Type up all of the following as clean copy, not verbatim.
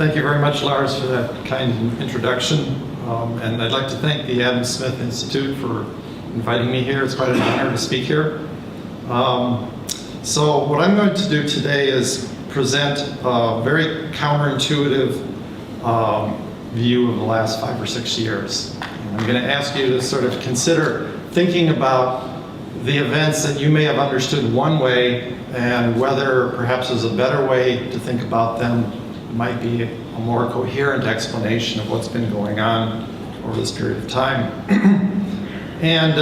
Thank you very much, Lars, for that kind introduction. And I'd like to thank the Adam Smith Institute for inviting me here. It's quite an honor to speak here. So what I'm going to do today is present a very counterintuitive view of the last 5 or 6 years. And I'm going to ask you to sort of consider thinking about the events that you may have understood one way and whether perhaps there's a better way to think about them. It might be a more coherent explanation of what's been going on over this period of time. And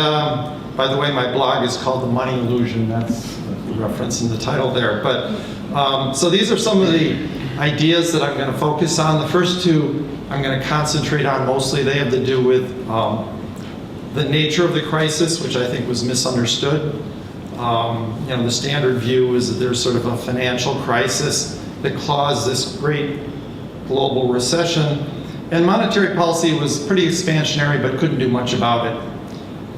by the way, my blog is called The Money Illusion. That's the reference in the title there. But so these are some of the ideas that I'm going to focus on. The first two I'm going to concentrate on mostly. They have to do with the nature of the crisis, which I think was misunderstood. The standard view is that there's sort of a financial crisis that caused this great global recession, and monetary policy was pretty expansionary but couldn't do much about it.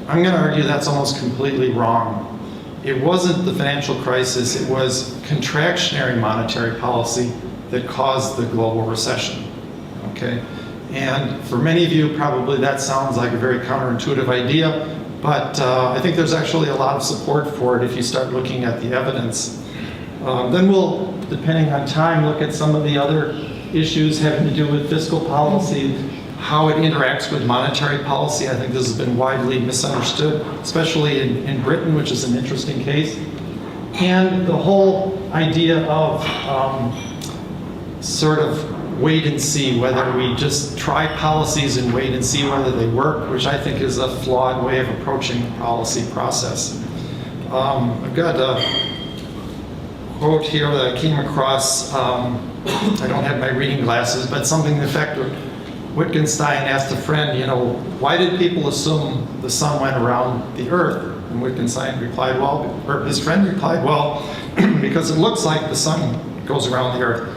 I'm going to argue that's almost completely wrong. It wasn't the financial crisis, it was contractionary monetary policy that caused the global recession. Okay? And for many of you, probably that sounds like a very counterintuitive idea, but I think there's actually a lot of support for it if you start looking at the evidence. Then we'll, depending on time, look at some of the other issues having to do with fiscal policy, how it interacts with monetary policy. I think this has been widely misunderstood, especially in Britain, which is an interesting case. And the whole idea of sort of wait and see, whether we just try policies and wait and see whether they work, which I think is a flawed way of approaching the policy process. I've got a quote here that I came across. I don't have my reading glasses, but something to the effect of Wittgenstein asked a friend, why did people assume the sun went around the earth? And Wittgenstein replied, or his friend replied, because it looks like the sun goes around the earth.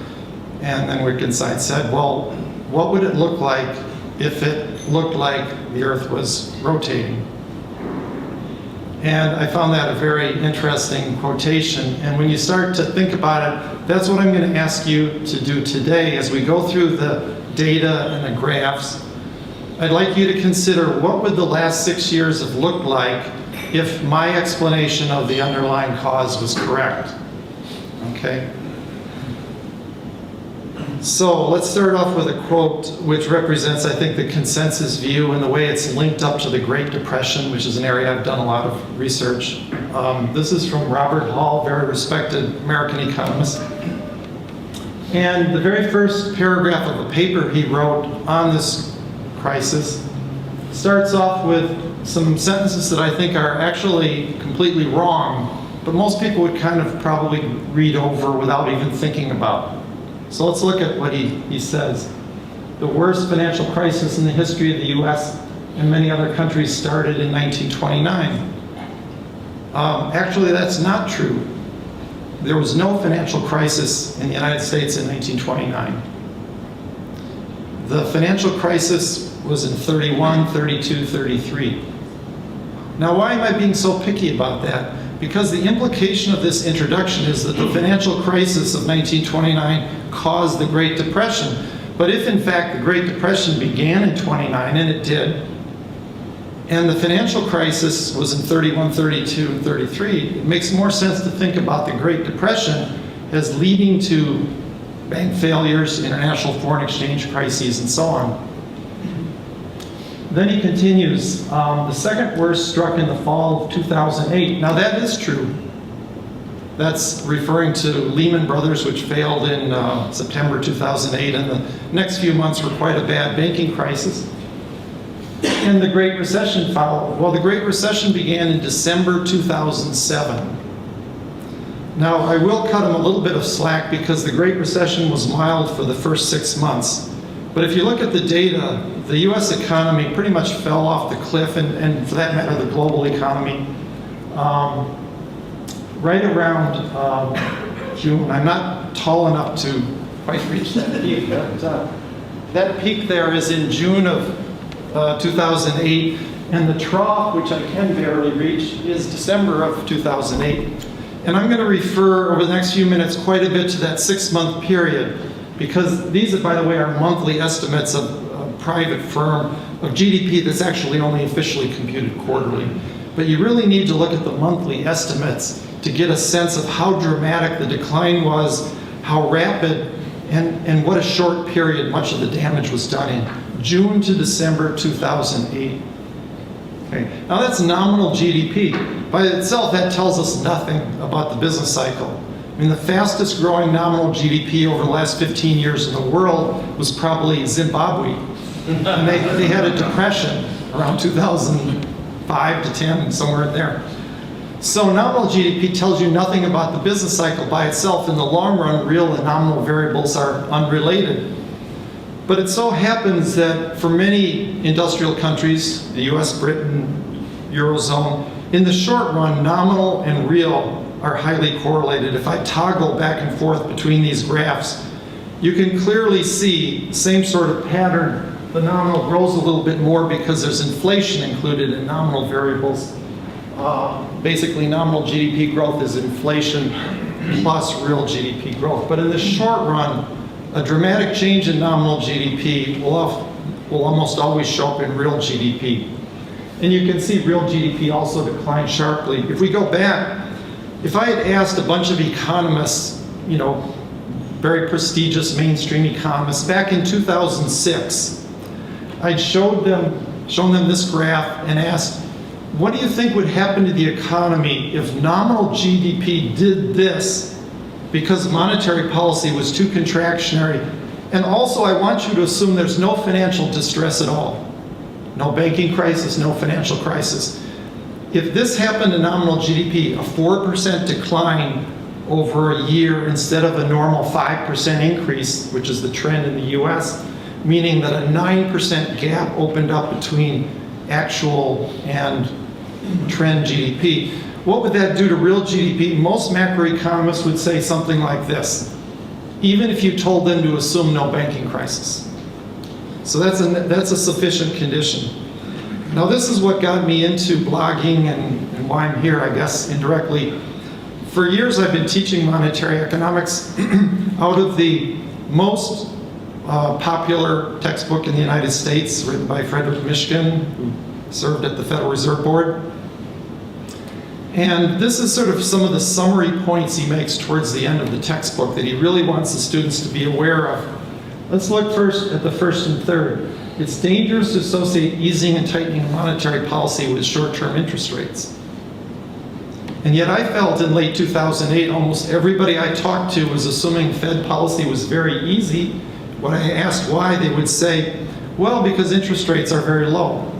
And then Wittgenstein said, well, what would it look like if it looked like the earth was rotating? And I found that a very interesting quotation. And when you start to think about it, that's what I'm going to ask you to do today as we go through the data and the graphs. I'd like you to consider what would the last 6 years have looked like if my explanation of the underlying cause was correct. Okay? So let's start off with a quote which represents, I think, the consensus view and the way it's linked up to the Great Depression, which is an area I've done a lot of research. This is from Robert Hall, very respected American economist. And the very first paragraph of a paper he wrote on this crisis starts off with some sentences that I think are actually completely wrong, but most people would kind of probably read over without even thinking about. So let's look at what he says. The worst financial crisis in the history of the US and many other countries started in 1929. Actually, that's not true. There was no financial crisis in the United States in 1929. The financial crisis was in 31, 32, 33. Now, why am I being so picky about that? Because the implication of this introduction is that the financial crisis of 1929 caused the Great Depression. But if in fact the Great Depression began in 29, and it did, and the financial crisis was in 31, 32, and 33, it makes more sense to think about the Great Depression as leading to bank failures, international foreign exchange crises, and so on. Then he continues, the second worst struck in the fall of 2008. Now that is true. That's referring to Lehman Brothers, which failed in September 2008, and the next few months were quite a bad banking crisis. And the Great Recession followed. Well, the Great Recession began in December 2007. Now, I will cut him a little bit of slack because the Great Recession was mild for the first 6 months. But if you look at the data, the US economy pretty much fell off the cliff, and for that matter, the global economy, right around June. I'm not tall enough to quite reach that peak, but that peak there is in June of 2008, and the trough, which I can barely reach, is December of 2008. And I'm going to refer over the next few minutes quite a bit to that 6-month period. because these, by the way, are monthly estimates of a private firm of GDP that's actually only officially computed quarterly. But you really need to look at the monthly estimates to get a sense of how dramatic the decline was, how rapid, and what a short period much of the damage was done in. June to December 2008. Okay. Now that's nominal GDP. By itself, that tells us nothing about the business cycle. I mean, the fastest growing nominal GDP over the last 15 years in the world was probably Zimbabwe. And they had a depression around 2005 to 10, somewhere in there. So nominal GDP tells you nothing about the business cycle by itself. In the long run, real and nominal variables are unrelated. But it so happens that for many industrial countries, the US, Britain, Eurozone, in the short run, nominal and real are highly correlated. If I toggle back and forth between these graphs, you can clearly see same sort of pattern. The nominal grows a little bit more because there's inflation included in nominal variables. Basically, nominal GDP growth is inflation plus real GDP growth. But in the short run, a dramatic change in nominal GDP will almost always show up in real GDP. And you can see real GDP also declined sharply. If we go back, if I had asked a bunch of economists, you know, very prestigious mainstream economists, back in 2006, I'd shown them this graph and asked, what do you think would happen to the economy if nominal GDP did this because monetary policy was too contractionary? And also, I want you to assume there's no financial distress at all. No banking crisis, no financial crisis. If this happened to nominal GDP, a 4% decline over a year instead of a normal 5% increase, which is the trend in the US, meaning that a 9% gap opened up between actual and trend GDP. What would that do to real GDP? Most macroeconomists would say something like this, even if you told them to assume no banking crisis. So that's a sufficient condition. Now this is what got me into blogging and why I'm here, I guess, indirectly. For years I've been teaching monetary economics out of the most popular textbook in the United States, written by Frederick Mishkin, who served at the Federal Reserve Board. And this is sort of some of the summary points he makes towards the end of the textbook that he really wants the students to be aware of. Let's look first at the first and third. It's dangerous to associate easing and tightening of monetary policy with short-term interest rates. And yet I felt in late 2008, almost everybody I talked to was assuming Fed policy was very easy. When I asked why, they would say, well, because interest rates are very low.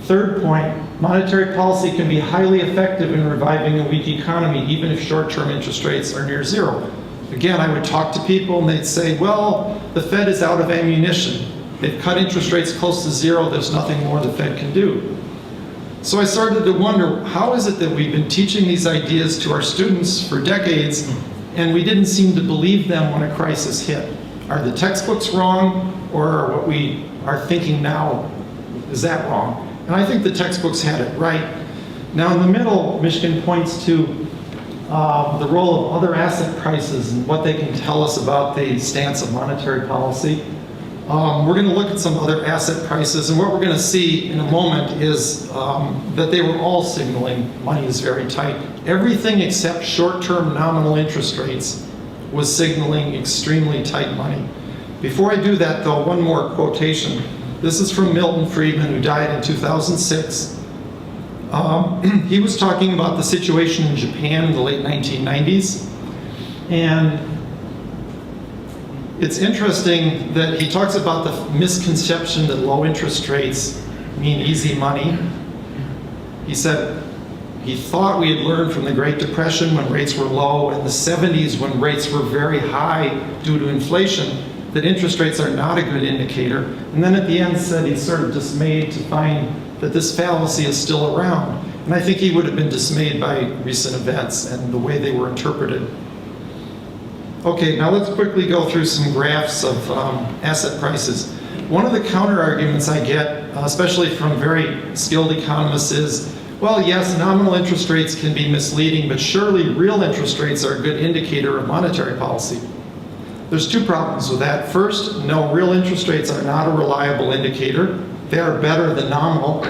Third point, monetary policy can be highly effective in reviving a weak economy, even if short-term interest rates are near zero. Again, I would talk to people and they'd say, well, the Fed is out of ammunition. They've cut interest rates close to zero. There's nothing more the Fed can do. So I started to wonder, how is it that we've been teaching these ideas to our students for decades and we didn't seem to believe them when a crisis hit? Are the textbooks wrong, or what we are thinking now, is that wrong? And I think the textbooks had it right. Now in the middle, Mishkin points to the role of other asset prices and what they can tell us about the stance of monetary policy. We're going to look at some other asset prices, and what we're going to see in a moment is that they were all signaling money is very tight. Everything except short-term nominal interest rates was signaling extremely tight money. Before I do that, though, one more quotation. This is from Milton Friedman, who died in 2006. He was talking about the situation in Japan in the late 1990s. And it's interesting that he talks about the misconception that low interest rates mean easy money. He said he thought we had learned from the Great Depression when rates were low, and the 70s when rates were very high due to inflation, that interest rates are not a good indicator. And then at the end said he's sort of dismayed to find that this fallacy is still around. And I think he would have been dismayed by recent events and the way they were interpreted. Okay, now let's quickly go through some graphs of asset prices. One of the counter arguments I get, especially from very skilled economists, is, well, yes, nominal interest rates can be misleading, but surely real interest rates are a good indicator of monetary policy. There's two problems with that. First, no, real interest rates are not a reliable indicator. They are better than nominal,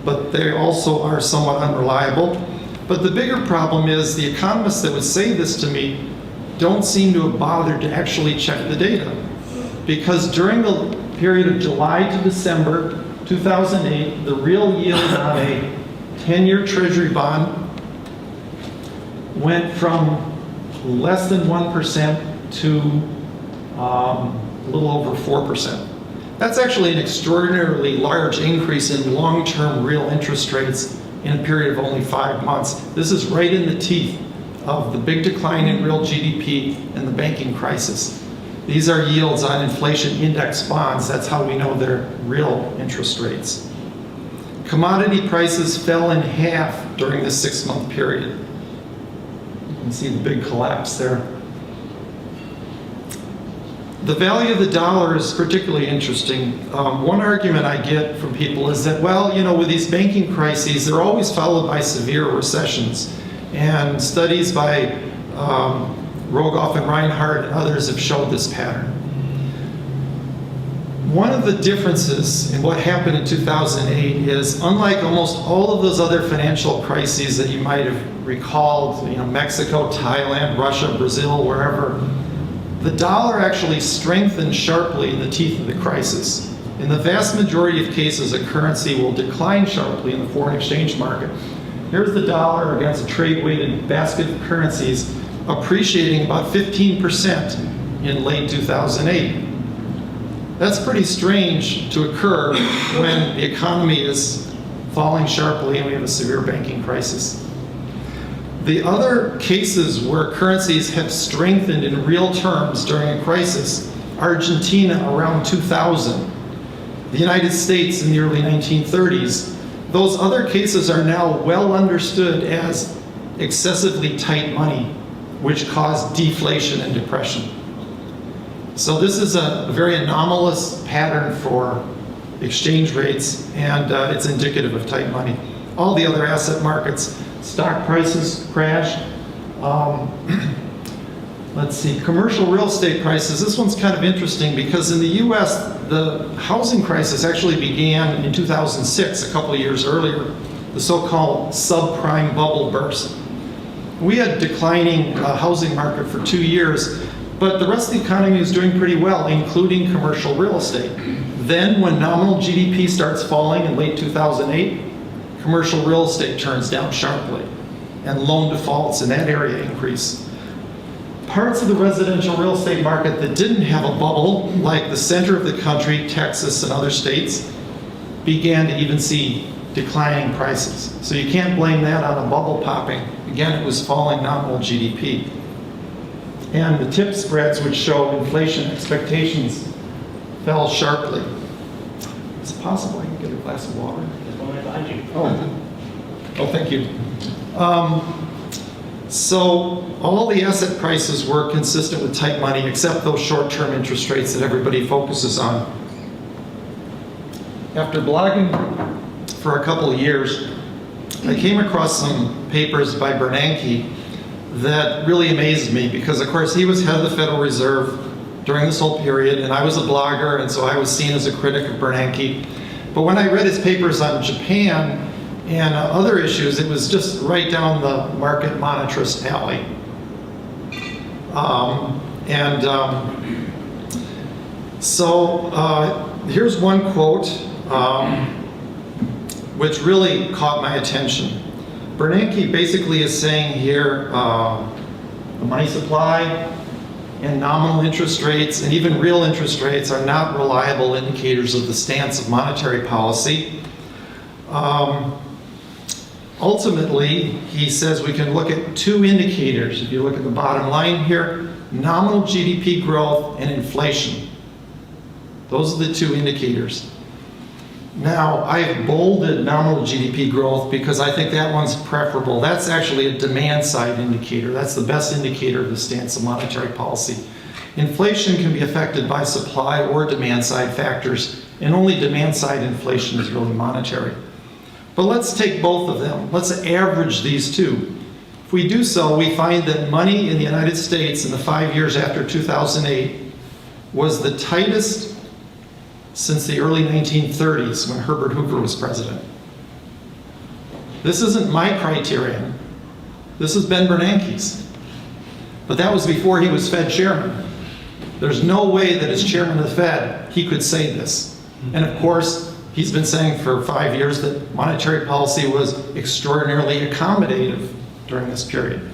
but they also are somewhat unreliable. But the bigger problem is the economists that would say this to me don't seem to have bothered to actually check the data. Because during the period of July to December 2008, the real yield on a 10-year Treasury bond went from less than 1% to a little over 4%. That's actually an extraordinarily large increase in long-term real interest rates in a period of only 5 months. This is right in the teeth of the big decline in real GDP and the banking crisis. These are yields on inflation index bonds. That's how we know they're real interest rates. Commodity prices fell in half during this 6-month period. You can see the big collapse there. The value of the dollar is particularly interesting. One argument I get from people is that, well, you know, with these banking crises, they're always followed by severe recessions. And studies by Rogoff and Reinhardt and others have showed this pattern. One of the differences in what happened in 2008 is, unlike almost all of those other financial crises that you might have recalled, you know, Mexico, Thailand, Russia, Brazil, wherever, the dollar actually strengthened sharply in the teeth of the crisis. In the vast majority of cases, a currency will decline sharply in the foreign exchange market. Here's the dollar against a trade-weighted basket of currencies appreciating about 15% in late 2008. That's pretty strange to occur when the economy is falling sharply and we have a severe banking crisis. The other cases where currencies have strengthened in real terms during a crisis, Argentina around 2000, the United States in the early 1930s, those other cases are now well understood as excessively tight money, which caused deflation and depression. So this is a very anomalous pattern for exchange rates, and it's indicative of tight money. All the other asset markets, stock prices crashed. Let's see, commercial real estate prices. This one's kind of interesting because in the US, the housing crisis actually began in 2006, a couple of years earlier, the so-called subprime bubble burst. We had declining housing market for 2 years, but the rest of the economy was doing pretty well, including commercial real estate. Then when nominal GDP starts falling in late 2008, commercial real estate turns down sharply, and loan defaults in that area increase. Parts of the residential real estate market that didn't have a bubble, like the center of the country, Texas and other states, began to even see declining prices. So you can't blame that on a bubble popping. Again, it was falling nominal GDP. And the tip spreads, which show inflation expectations, fell sharply. Is it possible I can get a glass of water? There's one right behind you. Oh, thank you. So all the asset prices were consistent with tight money, except those short-term interest rates that everybody focuses on. After blogging for a couple of years, I came across some papers by Bernanke that really amazed me because, of course, he was head of the Federal Reserve during this whole period, and I was a blogger, and so I was seen as a critic of Bernanke. But when I read his papers on Japan and other issues, it was just right down the market monetarist alley. Here's one quote which really caught my attention. Bernanke basically is saying here, the money supply and nominal interest rates and even real interest rates are not reliable indicators of the stance of monetary policy. Ultimately, he says we can look at two indicators. If you look at the bottom line here, nominal GDP growth and inflation. Those are the two indicators. Now, I've bolded nominal GDP growth because I think that one's preferable. That's actually a demand side indicator. That's the best indicator of the stance of monetary policy. Inflation can be affected by supply or demand side factors, and only demand side inflation is really monetary. But let's take both of them. Let's average these two. If we do so, we find that money in the United States in the 5 years after 2008 was the tightest since the early 1930s when Herbert Hoover was president. This isn't my criterion. This is Ben Bernanke's. But that was before he was Fed chairman. There's no way that as chairman of the Fed, he could say this. And of course, he's been saying for 5 years that monetary policy was extraordinarily accommodative during this period.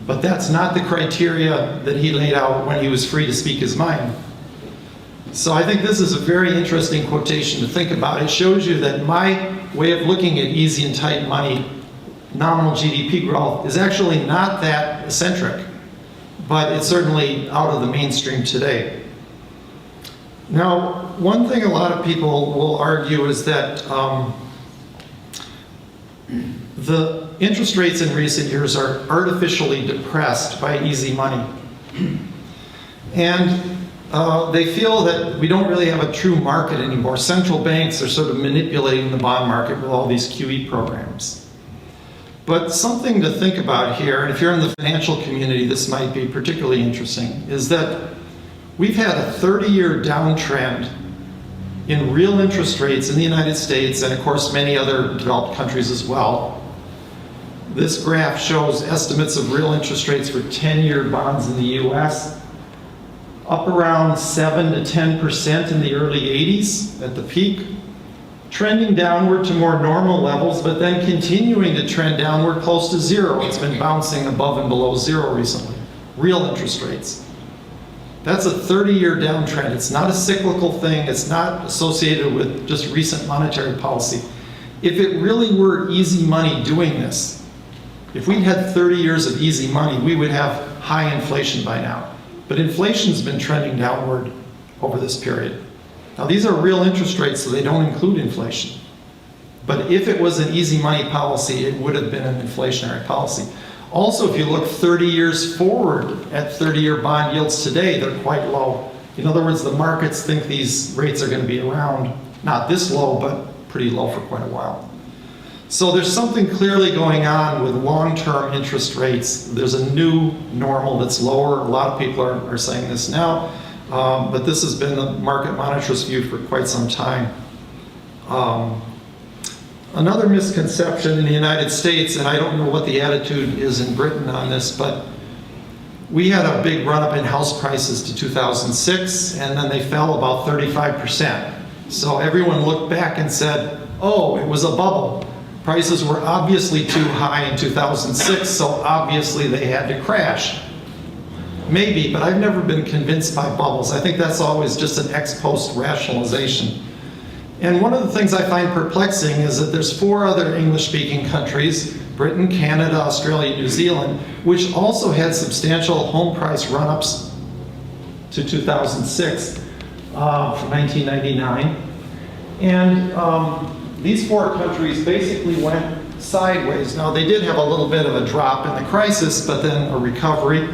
But that's not the criteria that he laid out when he was free to speak his mind. So I think this is a very interesting quotation to think about. It shows you that my way of looking at easy and tight money, nominal GDP growth, is actually not that eccentric, but it's certainly out of the mainstream today. Now, one thing a lot of people will argue is that the interest rates in recent years are artificially depressed by easy money. And they feel that we don't really have a true market anymore. Central banks are sort of manipulating the bond market with all these QE programs. But something to think about here, and if you're in the financial community, this might be particularly interesting, is that we've had a 30-year downtrend in real interest rates in the United States, and of course many other developed countries as well. This graph shows estimates of real interest rates for 10-year bonds in the US, up around 7 to 10% in the early 80s at the peak, trending downward to more normal levels, but then continuing to trend downward close to zero. It's been bouncing above and below zero recently, real interest rates. That's a 30-year downtrend. It's not a cyclical thing. It's not associated with just recent monetary policy. If it really were easy money doing this, if we had 30 years of easy money, we would have high inflation by now. But inflation's been trending downward over this period. Now these are real interest rates, so they don't include inflation. But if it was an easy money policy, it would have been an inflationary policy. Also, if you look 30 years forward at 30-year bond yields today, they're quite low. In other words, the markets think these rates are going to be around, not this low, but pretty low for quite a while. So there's something clearly going on with long-term interest rates. There's a new normal that's lower. A lot of people are saying this now, but this has been the market monitor's view for quite some time. Another misconception in the United States, and I don't know what the attitude is in Britain on this, but we had a big run-up in house prices to 2006, and then they fell about 35%. So everyone looked back and said, oh, it was a bubble. Prices were obviously too high in 2006, so obviously they had to crash. Maybe, but I've never been convinced by bubbles. I think that's always just an ex post rationalization. And one of the things I find perplexing is that there's 4 other English-speaking countries, Britain, Canada, Australia, New Zealand, which also had substantial home price run-ups to 2006 from 1999. And these 4 countries basically went sideways. Now, they did have a little bit of a drop in the crisis, but then a recovery.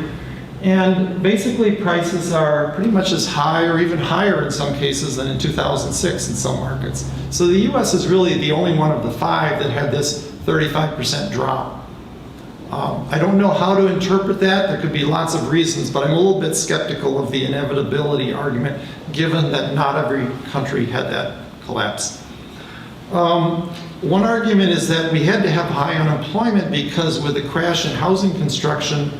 And basically, prices are pretty much as high or even higher in some cases than in 2006 in some markets. So the US is really the only one of the 5 that had this 35% drop. I don't know how to interpret that. There could be lots of reasons, but I'm a little bit skeptical of the inevitability argument, given that not every country had that collapse. One argument is that we had to have high unemployment because with the crash in housing construction,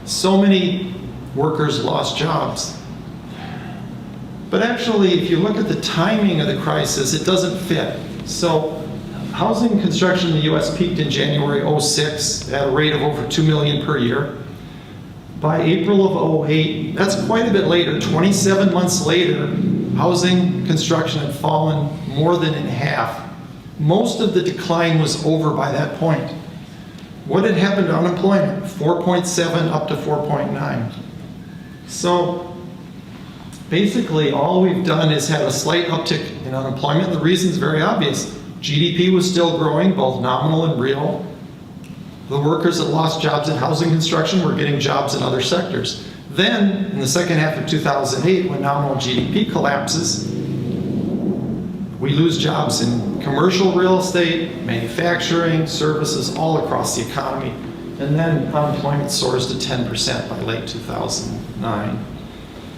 so many workers lost jobs. But actually, if you look at the timing of the crisis, it doesn't fit. So housing construction in the US peaked in January 06 at a rate of over 2 million per year. By April of 08, that's quite a bit later, 27 months later, housing construction had fallen more than in half. Most of the decline was over by that point. What had happened to unemployment? 4.7 up to 4.9. So basically all we've done is had a slight uptick in unemployment. The reason's very obvious. GDP was still growing, both nominal and real. The workers that lost jobs in housing construction were getting jobs in other sectors. Then, in the second half of 2008, when nominal GDP collapses, we lose jobs in commercial real estate, manufacturing, services, all across the economy. And then unemployment soars to 10% by late 2009.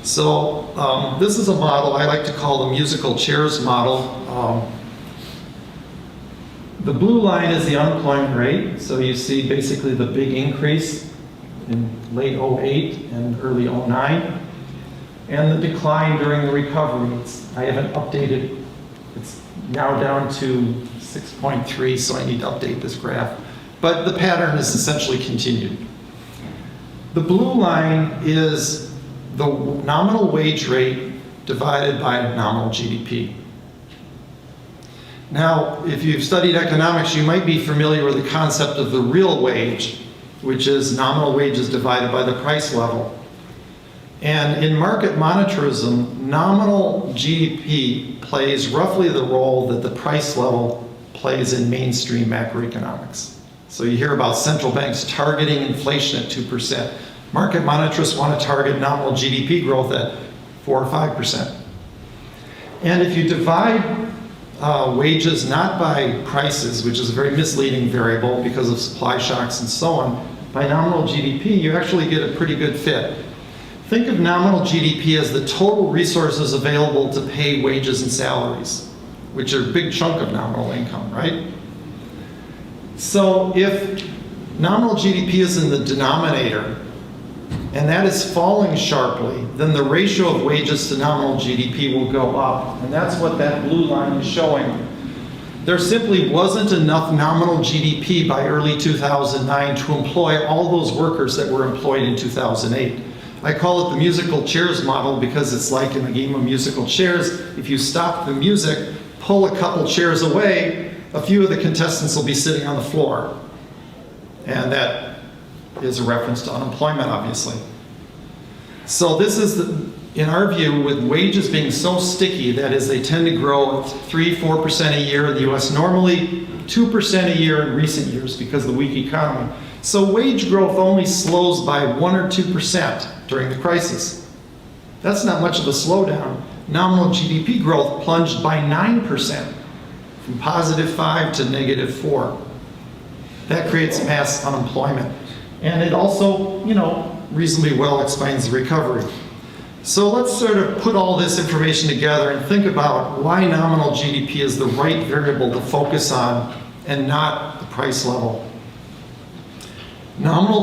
So this is a model I like to call the musical chairs model. The blue line is the unemployment rate. So you see basically the big increase in late 08 and early 09. And the decline during the recovery. I haven't updated. It's now down to 6.3, so I need to update this graph. But the pattern is essentially continued. The blue line is the nominal wage rate divided by nominal GDP. Now, if you've studied economics, you might be familiar with the concept of the real wage, which is nominal wages divided by the price level. And in market monetarism, nominal GDP plays roughly the role that the price level plays in mainstream macroeconomics. So you hear about central banks targeting inflation at 2%. Market monetarists want to target nominal GDP growth at 4 or 5%. And if you divide wages not by prices, which is a very misleading variable because of supply shocks and so on, by nominal GDP, you actually get a pretty good fit. Think of nominal GDP as the total resources available to pay wages and salaries, which are a big chunk of nominal income, right? So if nominal GDP is in the denominator, and that is falling sharply, then the ratio of wages to nominal GDP will go up. And that's what that blue line is showing. There simply wasn't enough nominal GDP by early 2009 to employ all those workers that were employed in 2008. I call it the musical chairs model because it's like in the game of musical chairs. If you stop the music, pull a couple chairs away, a few of the contestants will be sitting on the floor. And that is a reference to unemployment, obviously. So this is, in our view, with wages being so sticky, that is, they tend to grow 3-4% a year in the US, normally 2% a year in recent years because of the weak economy. So wage growth only slows by 1 or 2% during the crisis. That's not much of a slowdown. Nominal GDP growth plunged by 9%, from +5 to -4. That creates mass unemployment. And it also, reasonably well explains the recovery. So let's sort of put all this information together and think about why nominal GDP is the right variable to focus on and not the price level.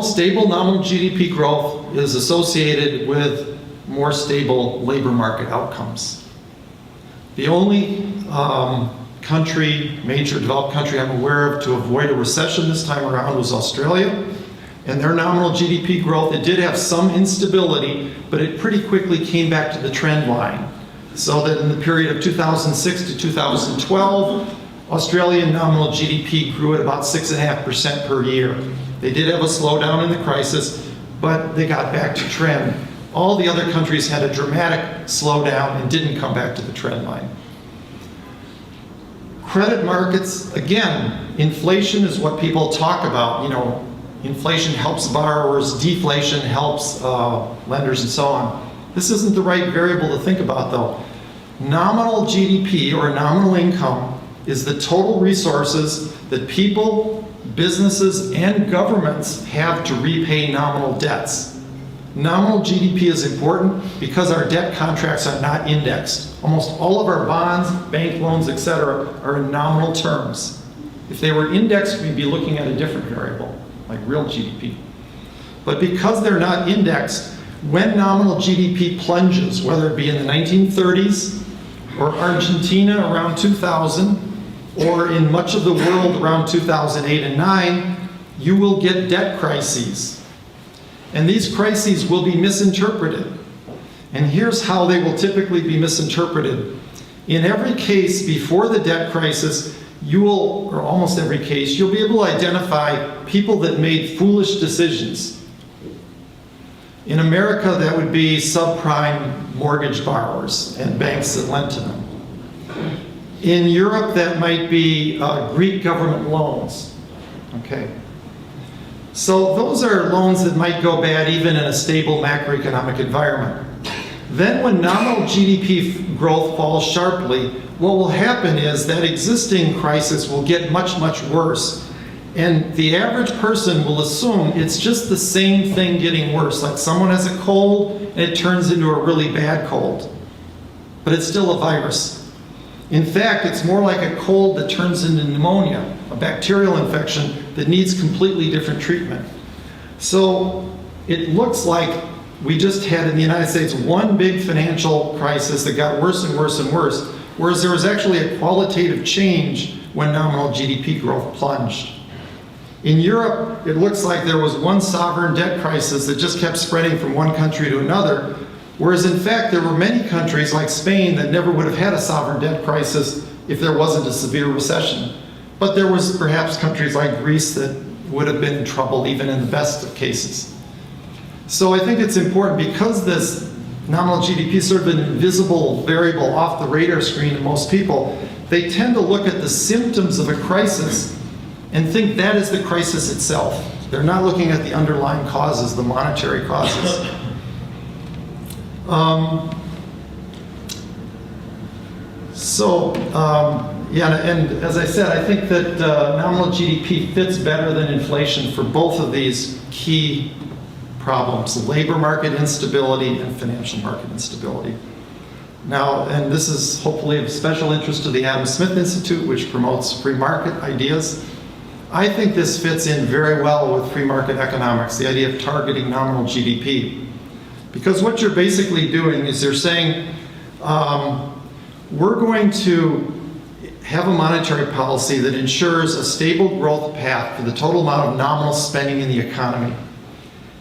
Stable nominal GDP growth is associated with more stable labor market outcomes. The only major developed country I'm aware of to avoid a recession this time around was Australia. And their nominal GDP growth, it did have some instability, but it pretty quickly came back to the trend line. So that in the period of 2006 to 2012, Australian nominal GDP grew at about 6.5% per year. They did have a slowdown in the crisis, but they got back to trend. All the other countries had a dramatic slowdown and didn't come back to the trend line. Credit markets, again, inflation is what people talk about. Inflation helps borrowers, deflation helps lenders, and so on. This isn't the right variable to think about, though. Nominal GDP, or nominal income, is the total resources that people, businesses, and governments have to repay nominal debts. Nominal GDP is important because our debt contracts are not indexed. Almost all of our bonds, bank loans, etc., are in nominal terms. If they were indexed, we'd be looking at a different variable, like real GDP. But because they're not indexed, when nominal GDP plunges, whether it be in the 1930s or Argentina around 2000, or in much of the world around 2008 and 9, you will get debt crises. And these crises will be misinterpreted. And here's how they will typically be misinterpreted. In every case before the debt crisis, or almost every case, you'll be able to identify people that made foolish decisions. In America, that would be subprime mortgage borrowers and banks that lent to them. In Europe, that might be Greek government loans. Okay. So those are loans that might go bad even in a stable macroeconomic environment. Then when nominal GDP growth falls sharply, what will happen is that existing crisis will get much, much worse. And the average person will assume it's just the same thing getting worse, like someone has a cold and it turns into a really bad cold. But it's still a virus. In fact, it's more like a cold that turns into pneumonia, a bacterial infection that needs completely different treatment. So it looks like we just had in the United States one big financial crisis that got worse and worse and worse, whereas there was actually a qualitative change when nominal GDP growth plunged. In Europe, it looks like there was one sovereign debt crisis that just kept spreading from one country to another, whereas in fact there were many countries like Spain that never would have had a sovereign debt crisis if there wasn't a severe recession. But there was perhaps countries like Greece that would have been in trouble even in the best of cases. So I think it's important, because this nominal GDP is sort of an invisible variable off the radar screen to most people, they tend to look at the symptoms of a crisis and think that is the crisis itself. They're not looking at the underlying causes, the monetary causes. Yeah, and as I said, I think that nominal GDP fits better than inflation for both of these key problems: labor market instability and financial market instability. Now, and this is hopefully of special interest to the Adam Smith Institute, which promotes free market ideas. I think this fits in very well with free market economics, the idea of targeting nominal GDP. Because what you're basically doing is you're saying, we're going to have a monetary policy that ensures a stable growth path for the total amount of nominal spending in the economy.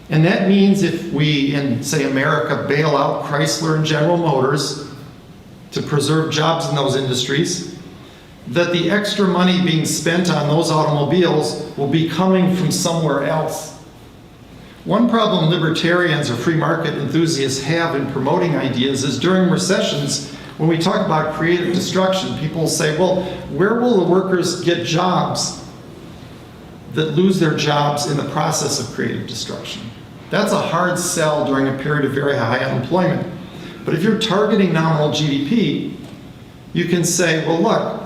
And that means if we, in, say, America, bail out Chrysler and General Motors to preserve jobs in those industries, that the extra money being spent on those automobiles will be coming from somewhere else. One problem libertarians or free market enthusiasts have in promoting ideas is during recessions, when we talk about creative destruction, people say, well, where will the workers get jobs that lose their jobs in the process of creative destruction? That's a hard sell during a period of very high unemployment. But if you're targeting nominal GDP, you can say, well, look,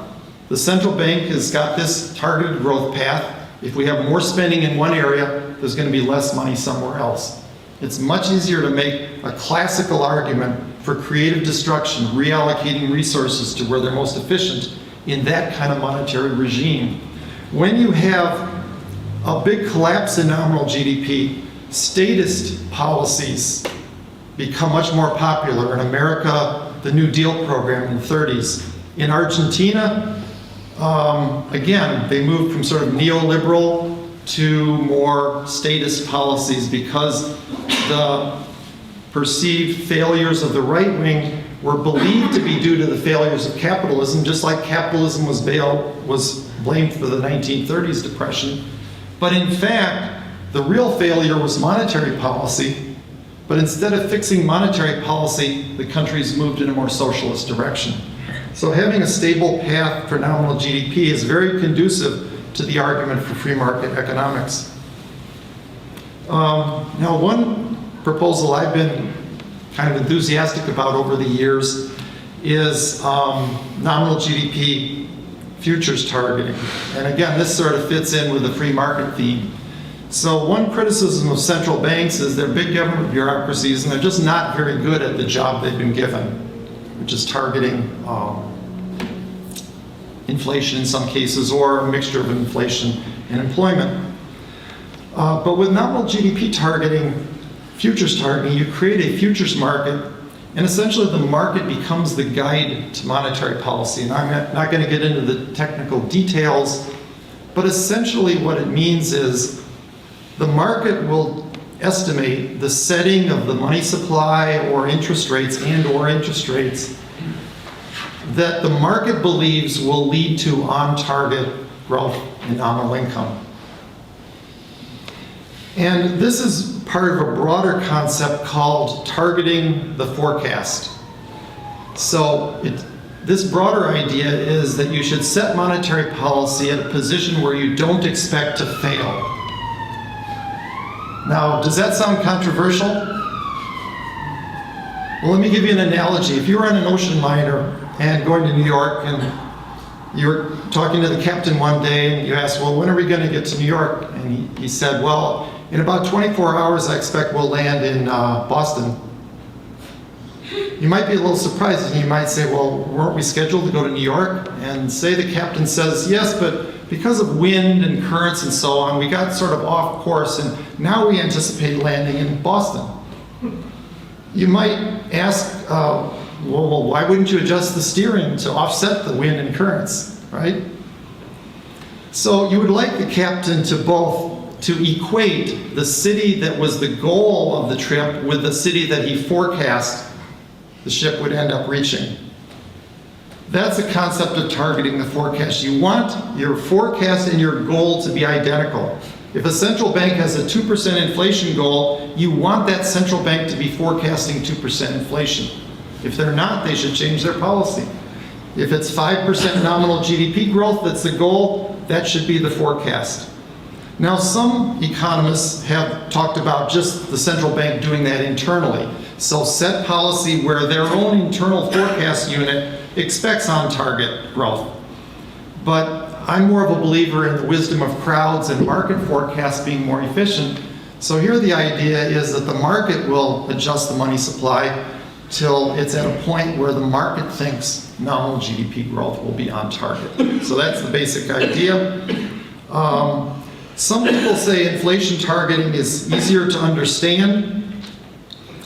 the central bank has got this targeted growth path. If we have more spending in one area, there's going to be less money somewhere else. It's much easier to make a classical argument for creative destruction, reallocating resources to where they're most efficient in that kind of monetary regime. When you have a big collapse in nominal GDP, statist policies become much more popular. In America, the New Deal program in the 30s. In Argentina, again, they moved from sort of neoliberal to more statist policies because the perceived failures of the right wing were believed to be due to the failures of capitalism, just like capitalism was blamed for the 1930s depression. But in fact, the real failure was monetary policy. But instead of fixing monetary policy, the countries moved in a more socialist direction. So having a stable path for nominal GDP is very conducive to the argument for free market economics. Now, one proposal I've been kind of enthusiastic about over the years is nominal GDP futures targeting. And again, this sort of fits in with the free market theme. So one criticism of central banks is they're big government bureaucracies and they're just not very good at the job they've been given, which is targeting inflation in some cases, or a mixture of inflation and employment. But with nominal GDP targeting, futures targeting, you create a futures market, and essentially the market becomes the guide to monetary policy. And I'm not going to get into the technical details, but essentially what it means is the market will estimate the setting of the money supply or interest rates that the market believes will lead to on-target growth in nominal income. And this is part of a broader concept called targeting the forecast. So this broader idea is that you should set monetary policy at a position where you don't expect to fail. Now, does that sound controversial? Well, let me give you an analogy. If you were on an ocean liner and going to New York and You were talking to the captain one day and you asked, well, when are we going to get to New York? And he said, well, in about 24 hours, I expect we'll land in Boston. You might be a little surprised and you might say, well, weren't we scheduled to go to New York? And say the captain says, yes, but because of wind and currents and so on, we got sort of off course and now we anticipate landing in Boston. You might ask, well, why wouldn't you adjust the steering to offset the wind and currents, right? So you would like the captain to equate the city that was the goal of the trip with the city that he forecast the ship would end up reaching. That's the concept of targeting the forecast. You want your forecast and your goal to be identical. If a central bank has a 2% inflation goal, you want that central bank to be forecasting 2% inflation. If they're not, they should change their policy. If it's 5% nominal GDP growth that's the goal, that should be the forecast. Now, some economists have talked about just the central bank doing that internally. So set policy where their own internal forecast unit expects on-target growth. But I'm more of a believer in the wisdom of crowds and market forecasts being more efficient. So here the idea is that the market will adjust the money supply till it's at a point where the market thinks nominal GDP growth will be on target. So that's the basic idea. Some people say inflation targeting is easier to understand.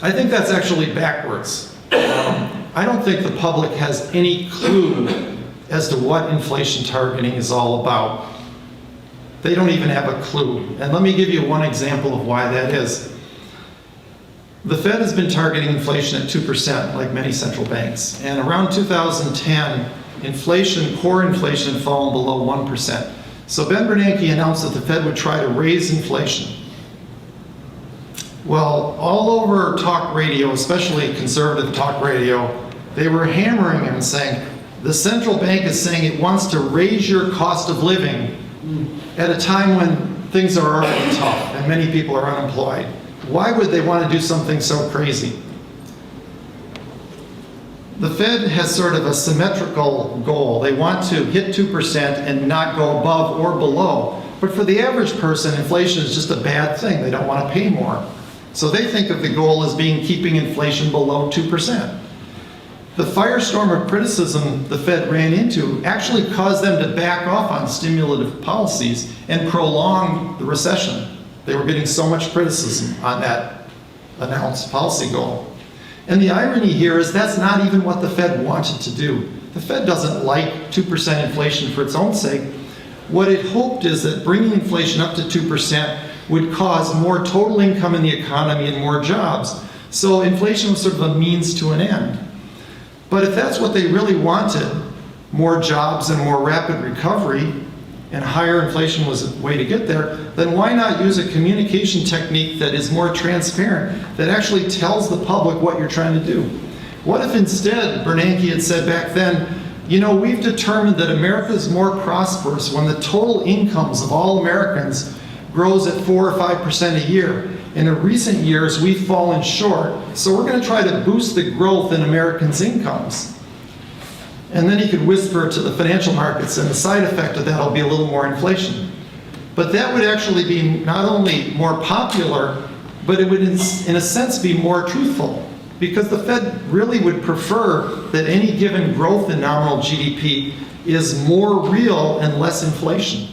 I think that's actually backwards. I don't think the public has any clue as to what inflation targeting is all about. They don't even have a clue. And let me give you one example of why that is. The Fed has been targeting inflation at 2%, like many central banks. And around 2010, core inflation had fallen below 1%. So Ben Bernanke announced that the Fed would try to raise inflation. Well, all over talk radio, especially conservative talk radio, they were hammering him and saying, the central bank is saying it wants to raise your cost of living at a time when things are already tough and many people are unemployed. Why would they want to do something so crazy? The Fed has sort of a symmetrical goal. They want to hit 2% and not go above or below. But for the average person, inflation is just a bad thing. They don't want to pay more. So they think of the goal as being keeping inflation below 2%. The firestorm of criticism the Fed ran into actually caused them to back off on stimulative policies and prolong the recession. They were getting so much criticism on that announced policy goal. And the irony here is that's not even what the Fed wanted to do. The Fed doesn't like 2% inflation for its own sake. What it hoped is that bringing inflation up to 2% would cause more total income in the economy and more jobs. So inflation was sort of a means to an end. But if that's what they really wanted, more jobs and more rapid recovery, and higher inflation was a way to get there, then why not use a communication technique that is more transparent, that actually tells the public what you're trying to do? What if instead Bernanke had said back then, you know, we've determined that America is more prosperous when the total incomes of all Americans grows at 4 or 5% a year. In recent years, we've fallen short, so we're going to try to boost the growth in Americans' incomes. And then he could whisper to the financial markets, and the side effect of that will be a little more inflation. But that would actually be not only more popular, but it would, in a sense, be more truthful. Because the Fed really would prefer that any given growth in nominal GDP is more real and less inflation.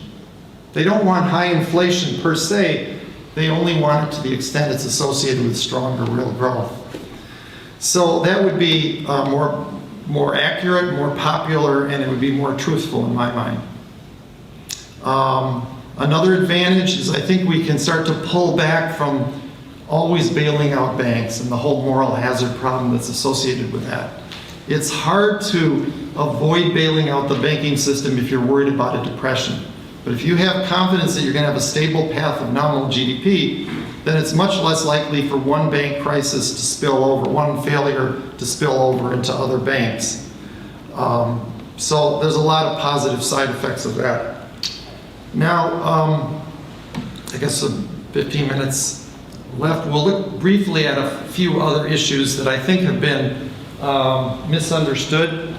They don't want high inflation per se. They only want it to the extent it's associated with stronger real growth. So that would be more accurate, more popular, and it would be more truthful in my mind. Another advantage is I think we can start to pull back from always bailing out banks and the whole moral hazard problem that's associated with that. It's hard to avoid bailing out the banking system if you're worried about a depression. But if you have confidence that you're going to have a stable path of nominal GDP, then it's much less likely for one bank crisis to spill over, one failure to spill over into other banks. So there's a lot of positive side effects of that. Now, I guess 15 minutes left. We'll look briefly at a few other issues that I think have been misunderstood.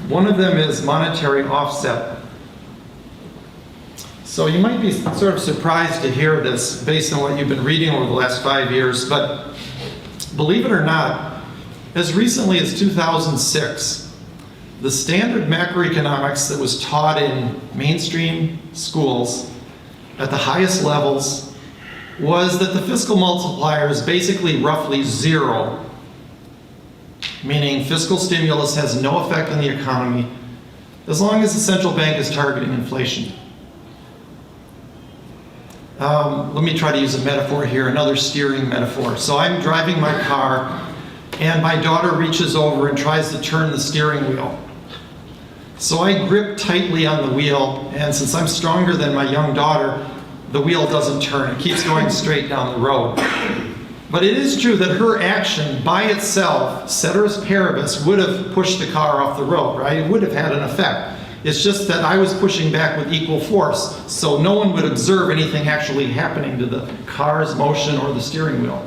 One of them is monetary offset. So you might be sort of surprised to hear this based on what you've been reading over the last 5 years, but believe it or not, as recently as 2006, the standard macroeconomics that was taught in mainstream schools at the highest levels was that the fiscal multiplier is basically roughly zero, meaning fiscal stimulus has no effect on the economy as long as the central bank is targeting inflation. Let me try to use a metaphor here, another steering metaphor. So I'm driving my car, and my daughter reaches over and tries to turn the steering wheel. So I grip tightly on the wheel, and since I'm stronger than my young daughter, the wheel doesn't turn. It keeps going straight down the road. But it is true that her action by itself, ceteris paribus, would have pushed the car off the road, right? It would have had an effect. It's just that I was pushing back with equal force, so no one would observe anything actually happening to the car's motion or the steering wheel.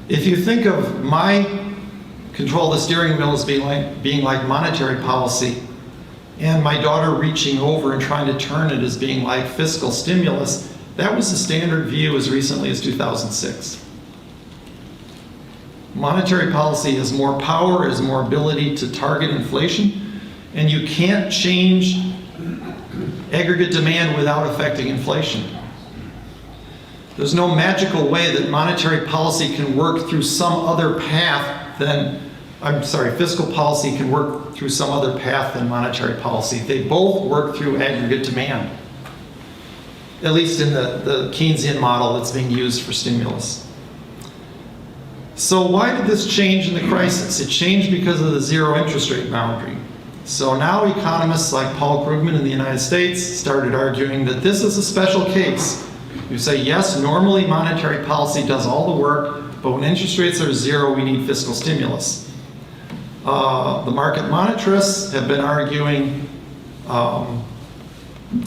If you think of my control of the steering wheel as being like monetary policy, and my daughter reaching over and trying to turn it as being like fiscal stimulus, that was the standard view as recently as 2006. Monetary policy has more power, has more ability to target inflation, and you can't change aggregate demand without affecting inflation. There's no magical way that monetary policy can work through some other path than, fiscal policy can work through some other path than monetary policy. They both work through aggregate demand, at least in the Keynesian model that's being used for stimulus. So why did this change in the crisis? It changed because of the zero interest rate boundary. So now economists like Paul Krugman in the United States started arguing that this is a special case. You say, yes, normally monetary policy does all the work, but when interest rates are zero, we need fiscal stimulus. The market monetarists have been arguing,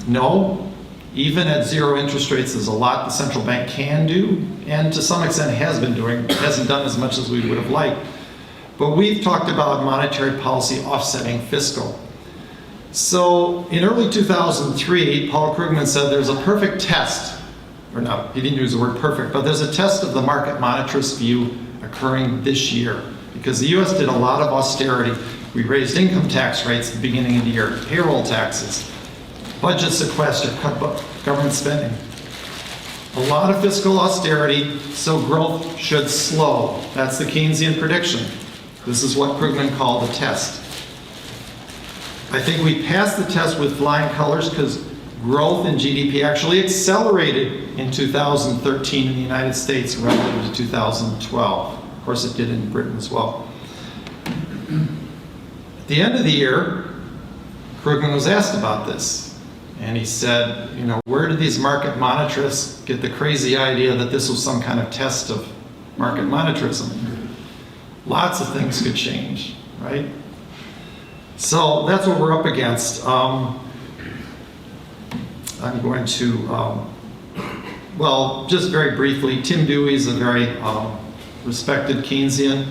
no, even at zero interest rates, there's a lot the central bank can do, and to some extent has been doing, hasn't done as much as we would have liked. But we've talked about monetary policy offsetting fiscal. So in early 2003, Paul Krugman said there's a perfect test, or no, he didn't use the word perfect, but there's a test of the market monetarist view occurring this year. Because the US did a lot of austerity. We raised income tax rates at the beginning of the year, payroll taxes, budget sequester, cut government spending. A lot of fiscal austerity, so growth should slow. That's the Keynesian prediction. This is what Krugman called the test. I think we passed the test with flying colors because growth in GDP actually accelerated in 2013 in the United States relative to 2012. Of course, it did in Britain as well. At the end of the year, Krugman was asked about this. And he said, where did these market monetarists get the crazy idea that this was some kind of test of market monetarism? Lots of things could change, right? So that's what we're up against. I'm going to, just very briefly, Tim Dewey is a very respected Keynesian,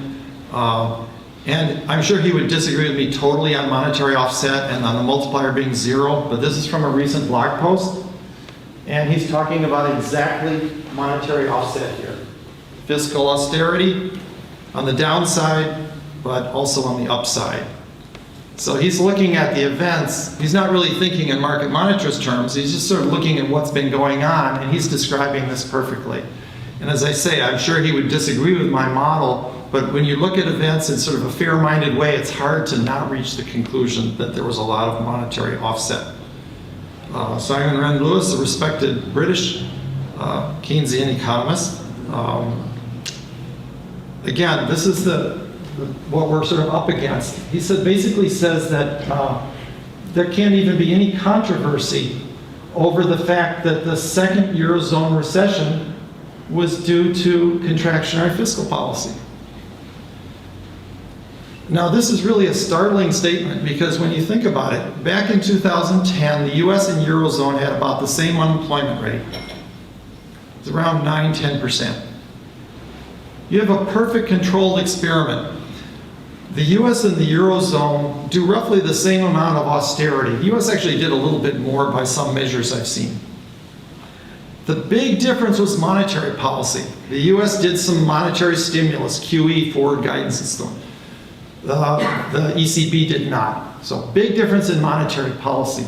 and I'm sure he would disagree with me totally on monetary offset and on the multiplier being zero, but this is from a recent blog post, and he's talking about exactly monetary offset here. Fiscal austerity on the downside, but also on the upside. So he's looking at the events. He's not really thinking in market monetarist terms. He's just sort of looking at what's been going on, and he's describing this perfectly. And as I say, I'm sure he would disagree with my model, but when you look at events in sort of a fair-minded way, it's hard to not reach the conclusion that there was a lot of monetary offset. Simon Wren-Lewis, a respected British Keynesian economist. Again, this is what we're sort of up against. He basically says that there can't even be any controversy over the fact that the second Eurozone recession was due to contractionary fiscal policy. Now, this is really a startling statement because when you think about it, back in 2010, the US and Eurozone had about the same unemployment rate. It's around 9–10%. You have a perfect controlled experiment. The US and the Eurozone do roughly the same amount of austerity. The US actually did a little bit more by some measures I've seen. The big difference was monetary policy. The US did some monetary stimulus, QE, forward guidance system. The ECB did not. So big difference in monetary policy.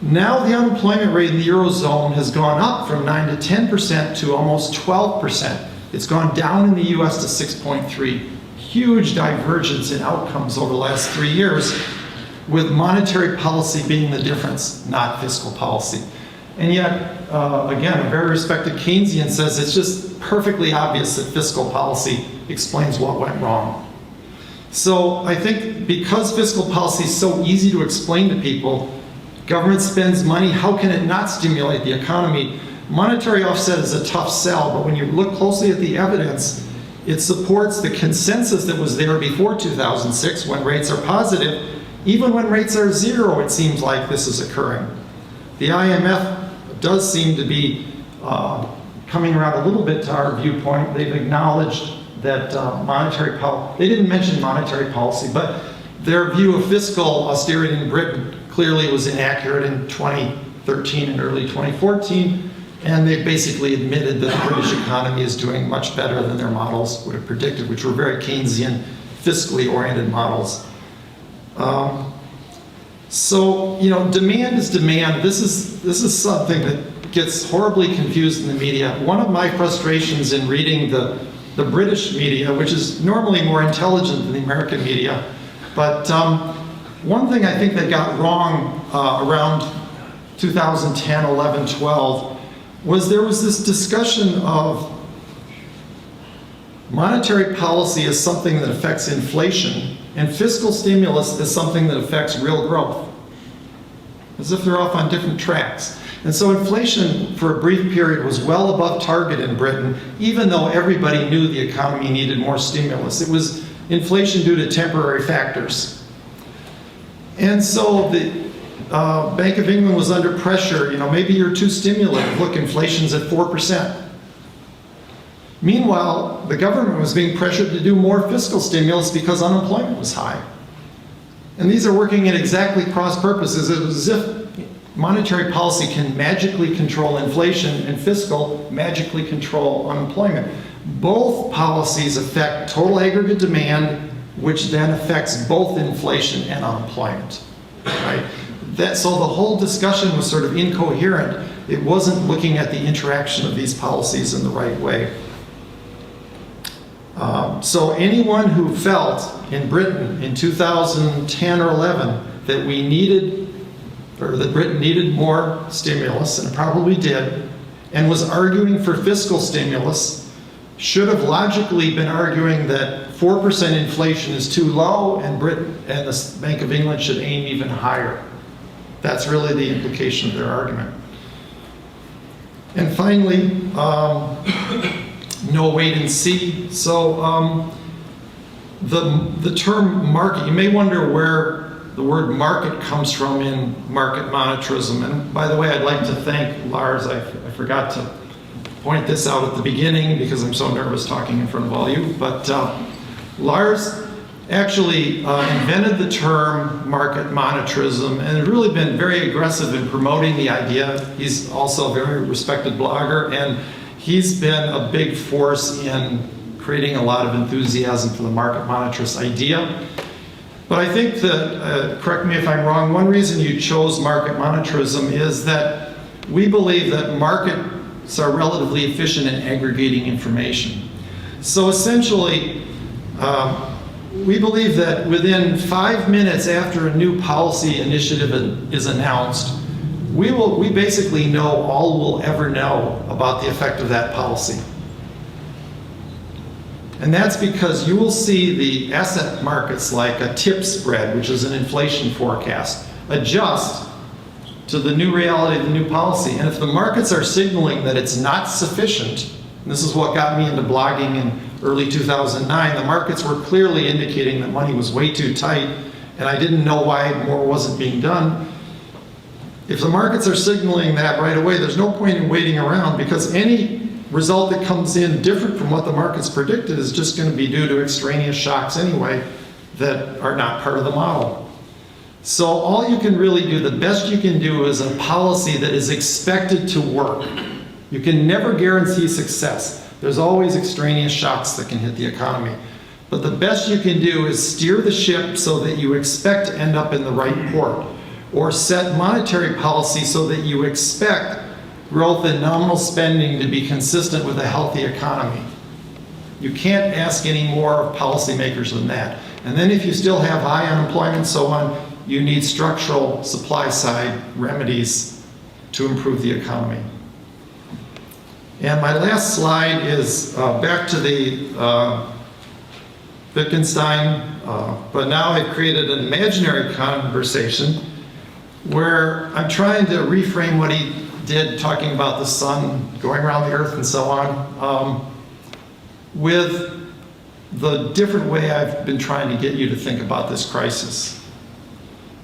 Now the unemployment rate in the Eurozone has gone up from 9 to 10% to almost 12%. It's gone down in the US to 6.3. Huge divergence in outcomes over the last 3 years, with monetary policy being the difference, not fiscal policy. And yet, again, a very respected Keynesian says it's just perfectly obvious that fiscal policy explains what went wrong. So I think because fiscal policy is so easy to explain to people, government spends money, how can it not stimulate the economy? Monetary offset is a tough sell, but when you look closely at the evidence, it supports the consensus that was there before 2006 when rates are positive. Even when rates are zero, it seems like this is occurring. The IMF does seem to be coming around a little bit to our viewpoint. They've acknowledged that monetary policy, they didn't mention monetary policy, but their view of fiscal austerity in Britain clearly was inaccurate in 2013 and early 2014. And they basically admitted that the British economy is doing much better than their models would have predicted, which were very Keynesian, fiscally oriented models. So, you know, demand is demand. This is something that gets horribly confused in the media. One of my frustrations in reading the British media, which is normally more intelligent than the American media, but one thing I think they got wrong around 2010, 11, 12, was there was this discussion of monetary policy as something that affects inflation and fiscal stimulus as something that affects real growth, as if they're off on different tracks. And so inflation for a brief period was well above target in Britain, even though everybody knew the economy needed more stimulus. It was inflation due to temporary factors. And so the Bank of England was under pressure. You know, maybe you're too stimulative. Look, inflation's at 4%. Meanwhile, the government was being pressured to do more fiscal stimulus because unemployment was high. And these are working at exactly cross purposes. It was as if monetary policy can magically control inflation and fiscal magically control unemployment. Both policies affect total aggregate demand, which then affects both inflation and unemployment. Right? So the whole discussion was sort of incoherent. It wasn't looking at the interaction of these policies in the right way. So anyone who felt in Britain in 2010 or 11 that we needed, or that Britain needed more stimulus, and probably did, and was arguing for fiscal stimulus, should have logically been arguing that 4% inflation is too low and Britain and the Bank of England should aim even higher. That's really the implication of their argument. And finally, no wait and see. So the term market, you may wonder where the word market comes from in market monetarism. And by the way, I'd like to thank Lars. I forgot to point this out at the beginning because I'm so nervous talking in front of all you. But Lars actually invented the term market monetarism and has really been very aggressive in promoting the idea. He's also a very respected blogger, and he's been a big force in creating a lot of enthusiasm for the market monetarist idea. But I think that, correct me if I'm wrong, one reason you chose market monetarism is that we believe that markets are relatively efficient in aggregating information. So essentially, we believe that within 5 minutes after a new policy initiative is announced, we basically know all we'll ever know about the effect of that policy. And that's because you will see the asset markets, like a tip spread, which is an inflation forecast, adjust to the new reality of the new policy. And if the markets are signaling that it's not sufficient, and this is what got me into blogging in early 2009, the markets were clearly indicating that money was way too tight, and I didn't know why more wasn't being done. If the markets are signaling that right away, there's no point in waiting around, because any result that comes in different from what the markets predicted is just going to be due to extraneous shocks anyway, that are not part of the model. So all you can really do, the best you can do, is a policy that is expected to work. You can never guarantee success. There's always extraneous shocks that can hit the economy. But the best you can do is steer the ship so that you expect to end up in the right port, or set monetary policy so that you expect growth in nominal spending to be consistent with a healthy economy. You can't ask any more of policymakers than that. And then if you still have high unemployment and so on, you need structural supply side remedies to improve the economy. And my last slide is back to the Wittgenstein, but now I've created an imaginary conversation where I'm trying to reframe what he did, talking about the sun going around the earth and so on, with the different way I've been trying to get you to think about this crisis.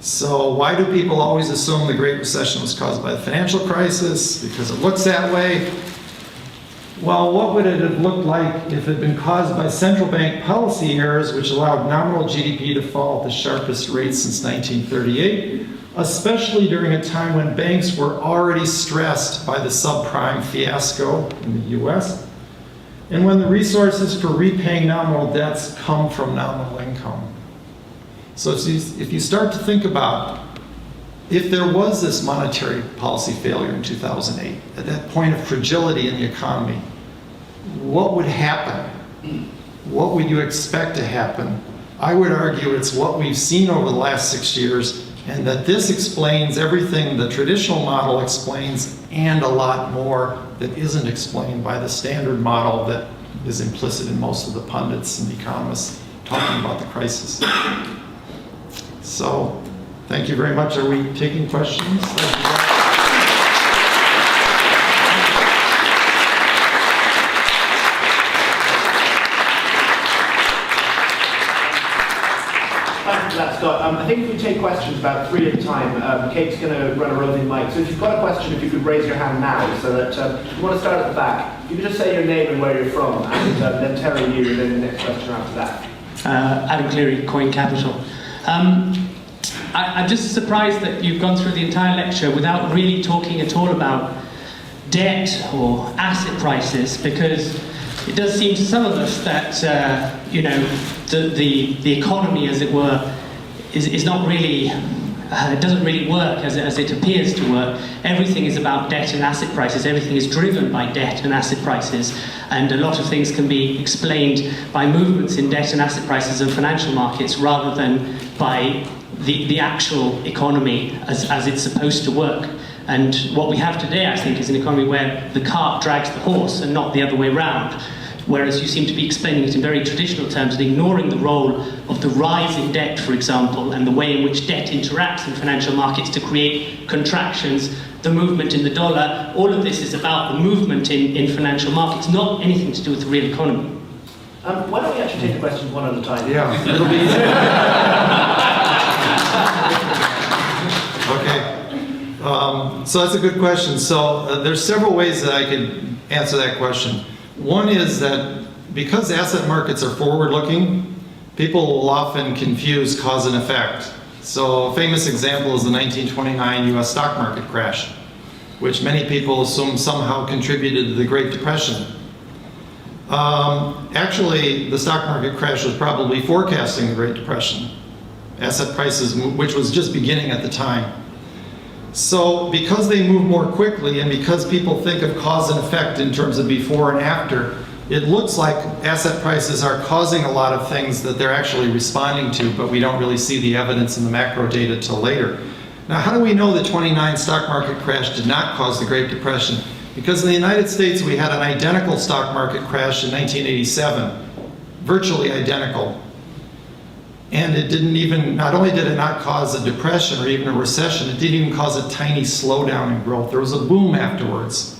So why do people always assume the Great Recession was caused by the financial crisis? Because it looks that way. Well, what would it have looked like if it had been caused by central bank policy errors, which allowed nominal GDP to fall at the sharpest rate since 1938, especially during a time when banks were already stressed by the subprime fiasco in the US, and when the resources for repaying nominal debts come from nominal income? So if you start to think about, if there was this monetary policy failure in 2008, at that point of fragility in the economy, what would happen? What would you expect to happen? I would argue it's what we've seen over the last 6 years, and that this explains everything the traditional model explains, and a lot more that isn't explained by the standard model that is implicit in most of the pundits and economists talking about the crisis. So, thank you very much. Are we taking questions? Thanks for that, Scott. I think if we take questions about 3 at a time, Kate's going to run a roving mic. So if you've got a question, if you could raise your hand now, so that if you want to start at the back, you can just say your name and where you're from, and then Terry, you, and then the next question after that. Adam Cleary, Coin Capital. I'm just surprised that you've gone through the entire lecture without really talking at all about debt or asset prices, because it does seem to some of us that the economy, as it were, is not really, it doesn't really work as it appears to work. Everything is about debt and asset prices. Everything is driven by debt and asset prices, and a lot of things can be explained by movements in debt and asset prices and financial markets rather than by the actual economy as it's supposed to work. And what we have today, I think, is an economy where the cart drags the horse and not the other way round. Whereas you seem to be explaining it in very traditional terms and ignoring the role of the rise in debt, for example, and the way in which debt interacts in financial markets to create contractions, the movement in the dollar. All of this is about the movement in financial markets, not anything to do with the real economy. Why don't we actually take the questions one at a time? Yeah, it'll be easier. Okay, so that's a good question. So there's several ways that I could answer that question. One is that because asset markets are forward-looking, people will often confuse cause and effect. So a famous example is the 1929 US stock market crash, which many people assume somehow contributed to the Great Depression. Actually, the stock market crash was probably forecasting the Great Depression. Asset prices, which was just beginning at the time. So because they move more quickly and because people think of cause and effect in terms of before and after, it looks like asset prices are causing a lot of things that they're actually responding to, but we don't really see the evidence in the macro data till later. Now, how do we know the 29 stock market crash did not cause the Great Depression? Because in the United States, we had an identical stock market crash in 1987, virtually identical. And it didn't even, not only did it not cause a depression or even a recession, it didn't even cause a tiny slowdown in growth. There was a boom afterwards.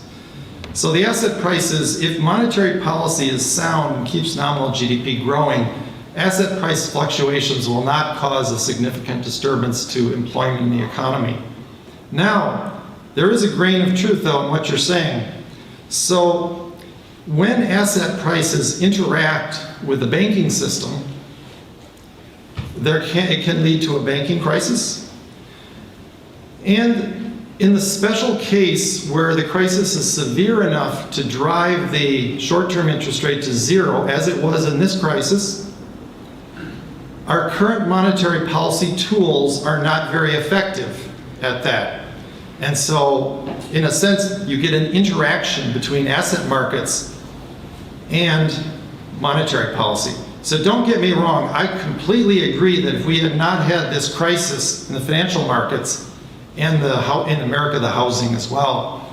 So the asset prices, if monetary policy is sound and keeps nominal GDP growing, asset price fluctuations will not cause a significant disturbance to employment in the economy. Now, there is a grain of truth, though, in what you're saying. So when asset prices interact with the banking system, it can lead to a banking crisis. And in the special case where the crisis is severe enough to drive the short-term interest rate to zero, as it was in this crisis, our current monetary policy tools are not very effective at that. And so, in a sense, you get an interaction between asset markets and monetary policy. So don't get me wrong, I completely agree that if we had not had this crisis in the financial markets and in America, the housing as well,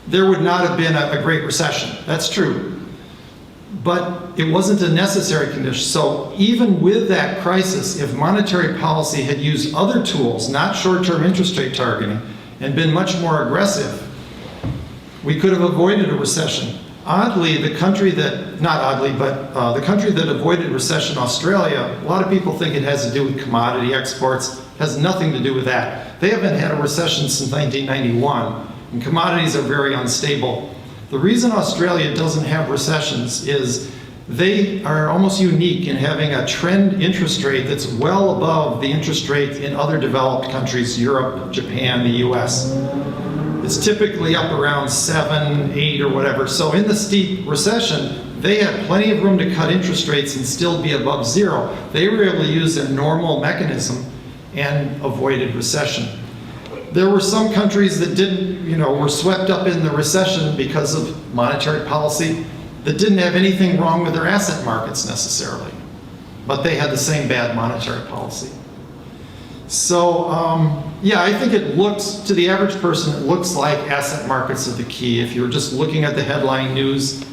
there would not have been a Great Recession. That's true. But it wasn't a necessary condition. So even with that crisis, if monetary policy had used other tools, not short-term interest rate targeting, and been much more aggressive, we could have avoided a recession. Oddly, the country that, not oddly, but the country that avoided recession, Australia, a lot of people think it has to do with commodity exports. It has nothing to do with that. They haven't had a recession since 1991, and commodities are very unstable. The reason Australia doesn't have recessions is they are almost unique in having a trend interest rate that's well above the interest rate in other developed countries, Europe, Japan, the US. It's typically up around 7, 8, or whatever. So in the steep recession, they had plenty of room to cut interest rates and still be above zero. They were able to use their normal mechanism and avoided recession. There were some countries that didn't, were swept up in the recession because of monetary policy that didn't have anything wrong with their asset markets necessarily, but they had the same bad monetary policy. So, yeah, I think it looks, to the average person, it looks like asset markets are the key. If you're just looking at the headline news,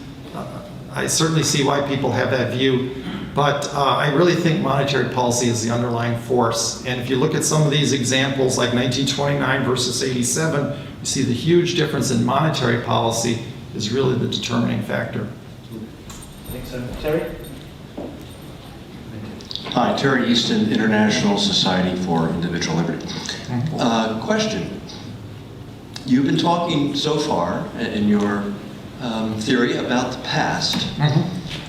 I certainly see why people have that view. But I really think monetary policy is the underlying force. And if you look at some of these examples, like 1929 versus 87, you see the huge difference in monetary policy is really the determining factor. Thanks, Terry? Hi, Terry Easton, International Society for Individual Liberty. Question. You've been talking so far in your theory about the past,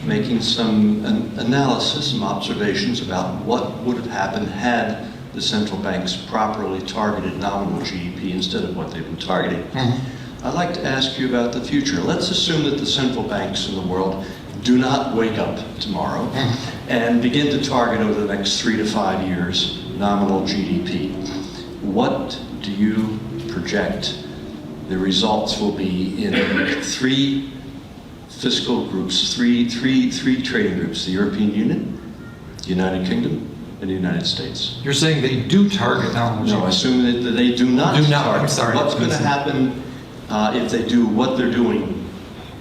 making some analysis, some observations about what would have happened had the central banks properly targeted nominal GDP instead of what they've been targeting. I'd like to ask you about the future. Let's assume that the central banks in the world do not wake up tomorrow and begin to target over the next 3 to 5 years nominal GDP. What do you project the results will be in 3 fiscal groups, three trading groups: the European Union, the United Kingdom, and the United States? You're saying they do target nominal GDP? No, I assume that they do not target. I'm sorry. What's going to happen if they do what they're doing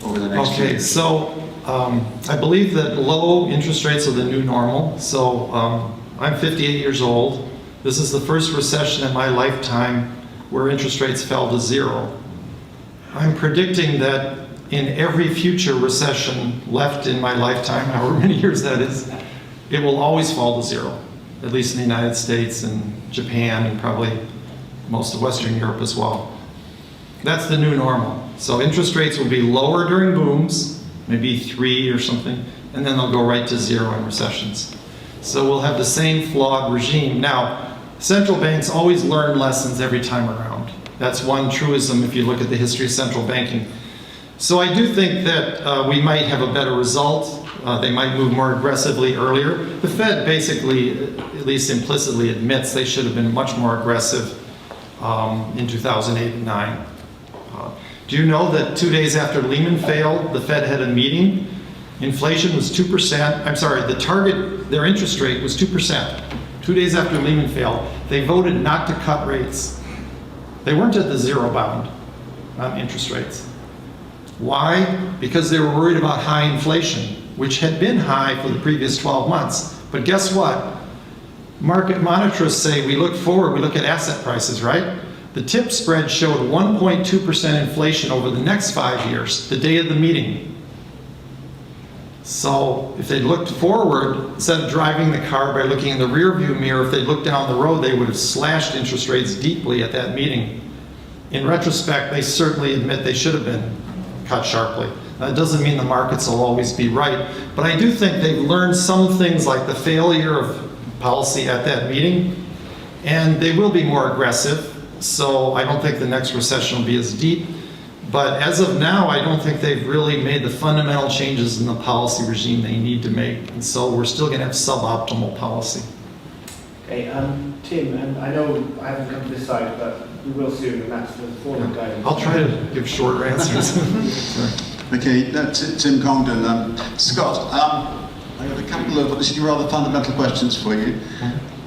over the next few years? So I believe that low interest rates are the new normal. So I'm 58 years old. This is the first recession in my lifetime where interest rates fell to zero. I'm predicting that in every future recession left in my lifetime, however many years that is, it will always fall to zero, at least in the United States and Japan and probably most of Western Europe as well. That's the new normal. So interest rates will be lower during booms, maybe 3 or something, and then they'll go right to zero in recessions. So we'll have the same flawed regime. Now, central banks always learn lessons every time around. That's one truism if you look at the history of central banking. So I do think that we might have a better result. They might move more aggressively earlier. The Fed basically, at least implicitly, admits they should have been much more aggressive in 2008 and 9. Do you know that 2 days after Lehman failed, the Fed had a meeting? Inflation was 2%. I'm sorry, the target, their interest rate was 2%. 2 days after Lehman failed, they voted not to cut rates. They weren't at the zero bound on interest rates. Why? Because they were worried about high inflation, which had been high for the previous 12 months. But guess what? Market monitors say we look forward, we look at asset prices, right? The tip spread showed 1.2% inflation over the next 5 years, the day of the meeting. So if they looked forward, instead of driving the car by looking in the rearview mirror, if they looked down the road, they would have slashed interest rates deeply at that meeting. In retrospect, they certainly admit they should have been cut sharply. That doesn't mean the markets will always be right, but I do think they've learned some things like the failure of policy at that meeting, and they will be more aggressive. So I don't think the next recession will be as deep. But as of now, I don't think they've really made the fundamental changes in the policy regime they need to make. And so we're still going to have suboptimal policy. Okay, Tim, and I know I haven't come to this side, but we will soon, and that's the forward guidance. I'll try to give shorter answers. Okay, Tim Congdon. Scott, I have a couple of rather fundamental questions for you.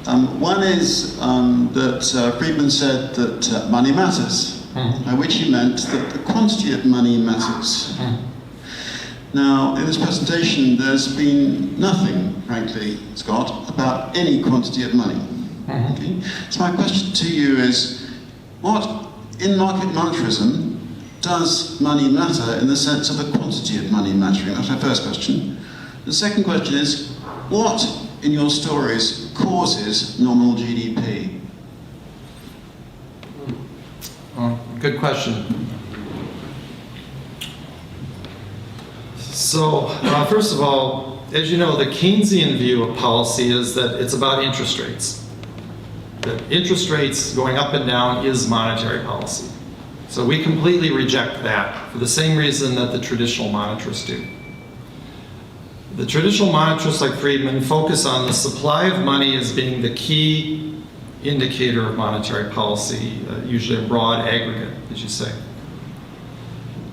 One is that Friedman said that money matters, by which he meant that the quantity of money matters. Now, in this presentation, there's been nothing, frankly, Scott, about any quantity of money. Okay? So my question to you is, what, in market monetarism, does money matter in the sense of the quantity of money mattering? That's my first question. The second question is, what in your stories causes nominal GDP? Good question. So, first of all, as you know, the Keynesian view of policy is that it's about interest rates. That interest rates going up and down is monetary policy. So we completely reject that for the same reason that the traditional monetarists do. The traditional monetarists like Friedman focus on the supply of money as being the key indicator of monetary policy, usually a broad aggregate, as you say.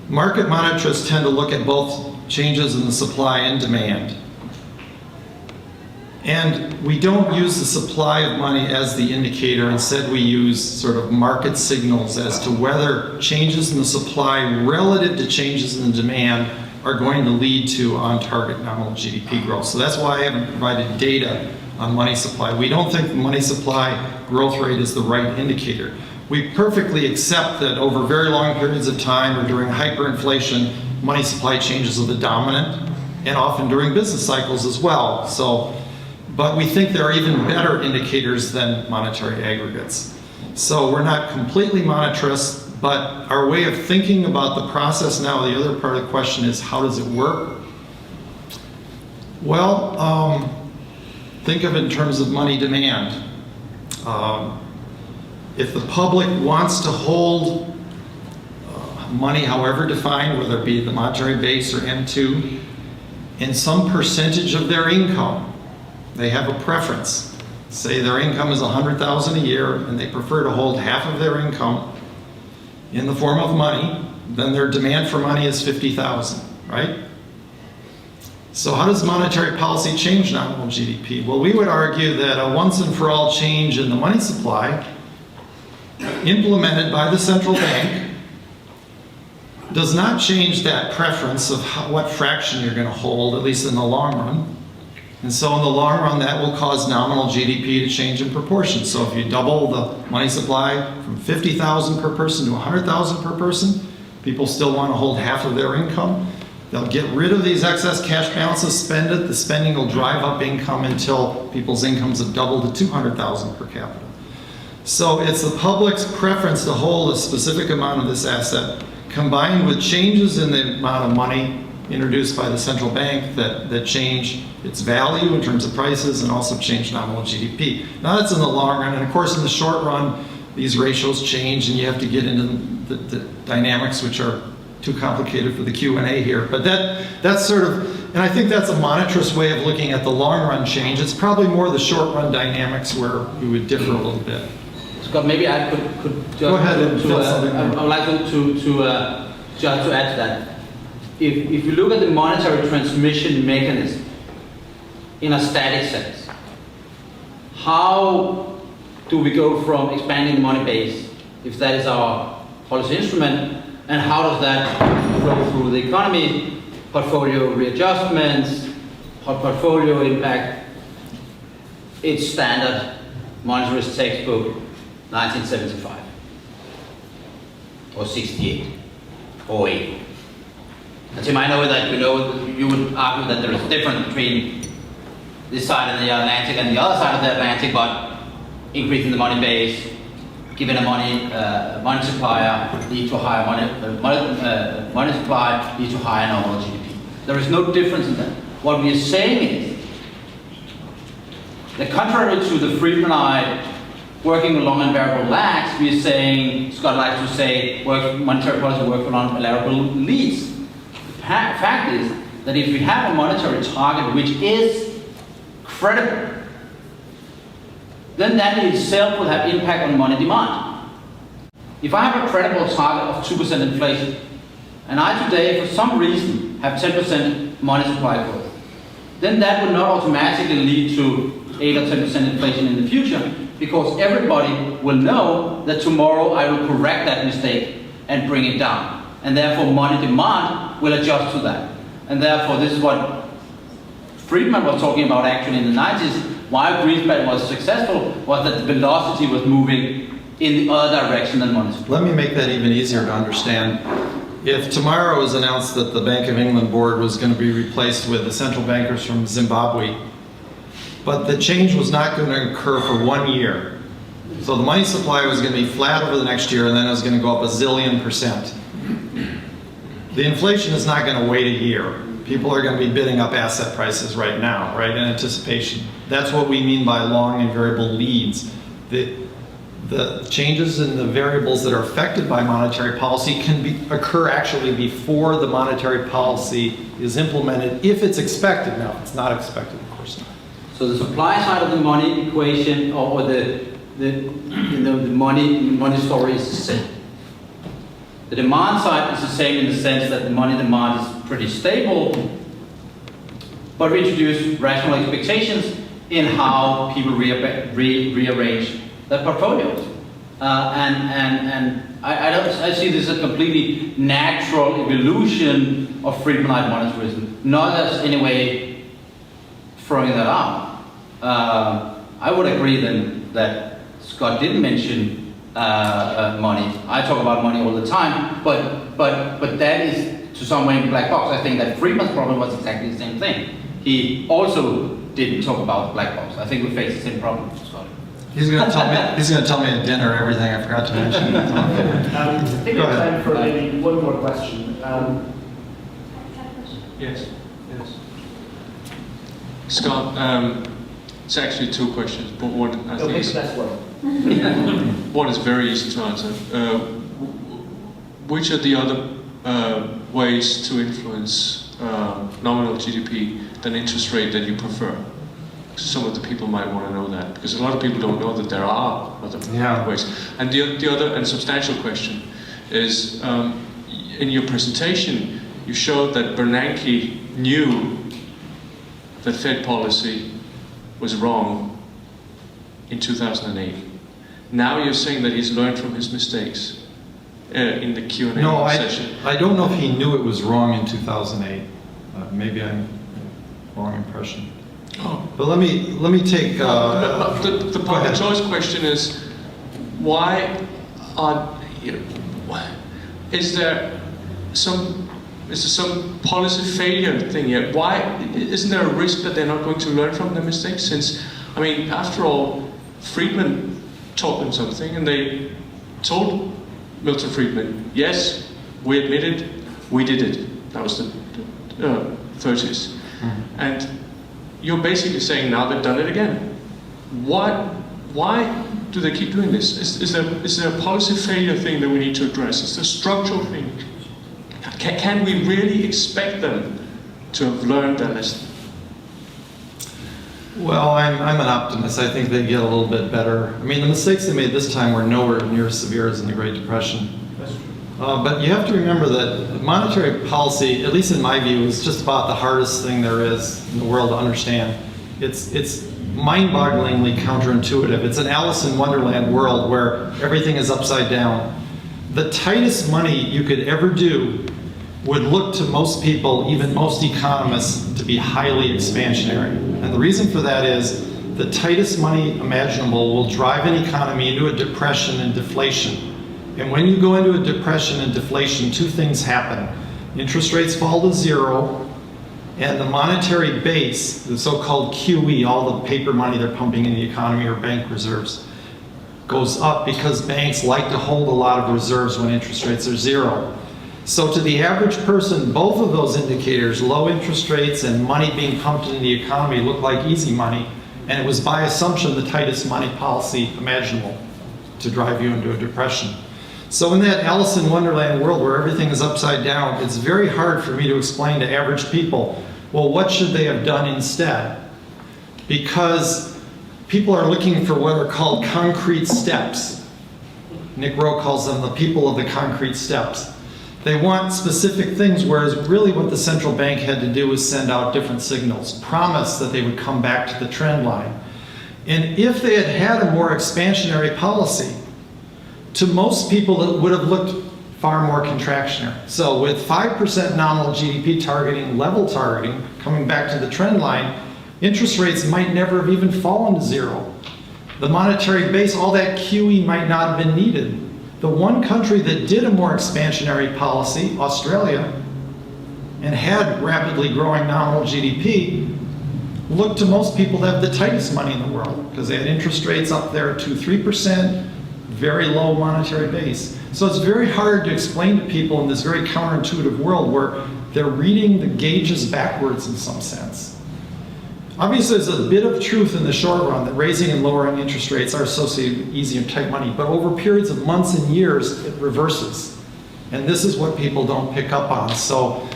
Market monetarists tend to look at both changes in the supply and demand. And we don't use the supply of money as the indicator. Instead, we use sort of market signals as to whether changes in the supply relative to changes in the demand are going to lead to on-target nominal GDP growth. So that's why I haven't provided data on money supply. We don't think the money supply growth rate is the right indicator. We perfectly accept that over very long periods of time or during hyperinflation, money supply changes are the dominant, and often during business cycles as well. But we think there are even better indicators than monetary aggregates. So we're not completely monetarists, but our way of thinking about the process now, the other part of the question is, how does it work? Well, think of it in terms of money demand. If the public wants to hold money, however defined, whether it be the monetary base or M2, in some percentage of their income, they have a preference. Say their income is $100,000 a year and they prefer to hold half of their income in the form of money, then their demand for money is $50,000, right? So how does monetary policy change nominal GDP? Well, we would argue that a once and for all change in the money supply implemented by the central bank does not change that preference of what fraction you're going to hold, at least in the long run. And so in the long run, that will cause nominal GDP to change in proportion. So if you double the money supply from 50,000 per person to 100,000 per person, people still want to hold half of their income. They'll get rid of these excess cash balances, spend it. The spending will drive up income until people's incomes have doubled to 200,000 per capita. So it's the public's preference to hold a specific amount of this asset, combined with changes in the amount of money introduced by the central bank that change its value in terms of prices and also change nominal GDP. Now that's in the long run, and of course in the short run, these ratios change and you have to get into the dynamics which are too complicated for the Q&A here. But that's sort of, and I think that's a monetarist way of looking at the long run change. It's probably more the short run dynamics where we would differ a little bit. Scott, maybe I could just go ahead and fill something I would like to just to add to that. If you look at the monetary transmission mechanism in a static sense, how do we go from expanding the money base, if that is our policy instrument, and how does that flow through the economy, portfolio readjustments, portfolio impact? It's standard monetarist textbook, 1975, or 68, or 80. And Tim, I know that you would argue that there is a difference between this side of the Atlantic and the other side of the Atlantic, but increasing the money base, giving a money supplier lead to higher money supply, lead to higher nominal GDP. There is no difference in that. What we are saying is, The contrary to the Friedmanite working along invariable lags, we are saying, Scott likes to say, monetary policy works along invariable leads. The fact is that if we have a monetary target which is credible, then that in itself will have impact on money demand. If I have a credible target of 2% inflation, and I today, for some reason, have 10% money supply growth, then that will not automatically lead to 8 or 10% inflation in the future, because everybody will know that tomorrow I will correct that mistake and bring it down. And therefore money demand will adjust to that. And therefore this is what Friedman was talking about actually in the 90s. Why Greenspan was successful was that the velocity was moving in the other direction than money supply. Let me make that even easier to understand. If tomorrow was announced that the Bank of England board was going to be replaced with the central bankers from Zimbabwe, but the change was not going to occur for 1 year. So the money supply was going to be flat over the next year, and then it was going to go up a zillion%. The inflation is not going to wait a year. People are going to be bidding up asset prices right now, right, in anticipation. That's what we mean by long and variable leads. The changes in the variables that are affected by monetary policy can occur actually before the monetary policy is implemented, if it's expected. Now, if it's not expected, of course not. So the supply side of the money equation, or the money story is the same. The demand side is the same in the sense that the money demand is pretty stable, but we introduce rational expectations in how people rearrange their portfolios. I see this as a completely natural evolution of Friedmanite monetarism, not as any way throwing that out. I would agree then that Scott didn't mention money. I talk about money all the time, but that is to some way in black box. I think that Friedman's problem was exactly the same thing. He also didn't talk about the black box. I think we face the same problem, Scott. He's going to tell me. He's going to tell me at dinner everything I forgot to mention. I think we have time for maybe one more question. Yes. Scott, it's actually two questions, but one I think Pick the best one. one is very easy to answer. Which are the other ways to influence nominal GDP than interest rate that you prefer? Some of the people might want to know that, because a lot of people don't know that there are other ways. And the other and substantial question is, in your presentation, you showed that Bernanke knew that Fed policy was wrong in 2008. Now you're saying that he's learned from his mistakes in the Q&A session. I don't know if he knew it was wrong in 2008. Maybe I'm wrong impression. Oh. But let me take. The public choice question is, why is there some policy failure thing here? Why isn't there a risk that they're not going to learn from their mistakes? Since, I mean, after all, Friedman taught them something, and they told Milton Friedman, yes, we admitted, we did it. That was the 30s. Mm-hmm. And you're basically saying now they've done it again. Why do they keep doing this? Is there a policy failure thing that we need to address? Is there a structural thing? Can we really expect them to have learned their lesson? Well, I'm an optimist. I think they get a little bit better. I mean, the mistakes they made this time were nowhere near as severe as in the Great Depression. But you have to remember that monetary policy, at least in my view, is just about the hardest thing there is in the world to understand. It's mind-bogglingly counterintuitive. It's an Alice in Wonderland world where everything is upside down. The tightest money you could ever do would look to most people, even most economists, to be highly expansionary. And the reason for that is the tightest money imaginable will drive an economy into a depression and deflation. And when you go into a depression and deflation, two things happen. Interest rates fall to zero, and the monetary base, the so-called QE, all the paper money they're pumping in the economy or bank reserves, goes up because banks like to hold a lot of reserves when interest rates are zero. So to the average person, both of those indicators, low interest rates and money being pumped into the economy, look like easy money. And it was by assumption the tightest money policy imaginable to drive you into a depression. So in that Alice in Wonderland world where everything is upside down, it's very hard for me to explain to average people, well, what should they have done instead? Because people are looking for what are called concrete steps. Nick Rowe calls them the people of the concrete steps. They want specific things, whereas really what the central bank had to do was send out different signals, promise that they would come back to the trend line. And if they had had a more expansionary policy, to most people it would have looked far more contractionary. So with 5% nominal GDP targeting, level targeting, coming back to the trend line, interest rates might never have even fallen to zero. The monetary base, all that QE might not have been needed. The one country that did a more expansionary policy, Australia, and had rapidly growing nominal GDP, looked to most people to have the tightest money in the world because they had interest rates up there 2-3%, very low monetary base. So it's very hard to explain to people in this very counterintuitive world where they're reading the gauges backwards in some sense. Obviously, there's a bit of truth in the short run that raising and lowering interest rates are associated with easy and tight money, but over periods of months and years, it reverses. And this is what people don't pick up on. So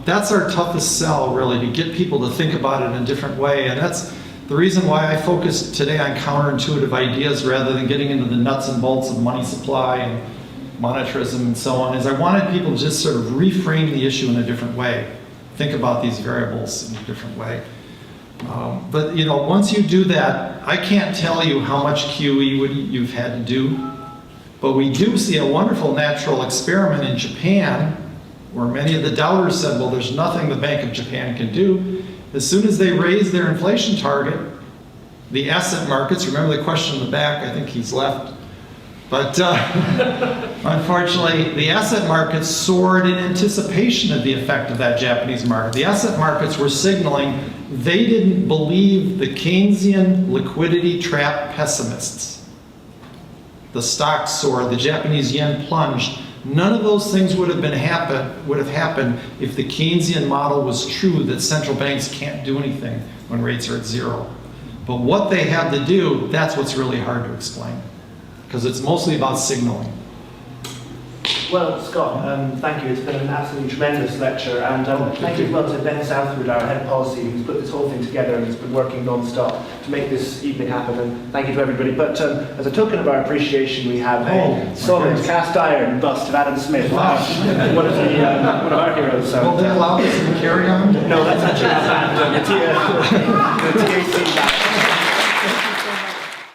that's our toughest sell, really, to get people to think about it in a different way. And that's the reason why I focus today on counterintuitive ideas rather than getting into the nuts and bolts of money supply and monetarism and so on, is I wanted people to just sort of reframe the issue in a different way. Think about these variables in a different way. But you know, once you do that, I can't tell you how much QE you've had to do, but we do see a wonderful natural experiment in Japan where many of the doubters said, well, there's nothing the Bank of Japan can do. As soon as they raise their inflation target, the asset markets, remember the question in the back, I think he's left, but unfortunately, the asset markets soared in anticipation of the effect of that Japanese market. The asset markets were signaling they didn't believe the Keynesian liquidity trap pessimists. The stocks soared, the Japanese yen plunged. None of those things would have happened if the Keynesian model was true, that central banks can't do anything when rates are at zero. But what they have to do, that's what's really hard to explain, because it's mostly about signaling. Well, Scott, thank you. It's been an absolutely tremendous lecture, and thank you as well to Ben Southwood, our head of policy, who's put this whole thing together and has been working non-stop to make this evening happen, and thank you to everybody. But as a token of our appreciation, we have a solid cast iron bust of Adam Smith, Wow. one of our heroes. So. Will they allow this to carry on? No, that's actually not bad. The TAC back.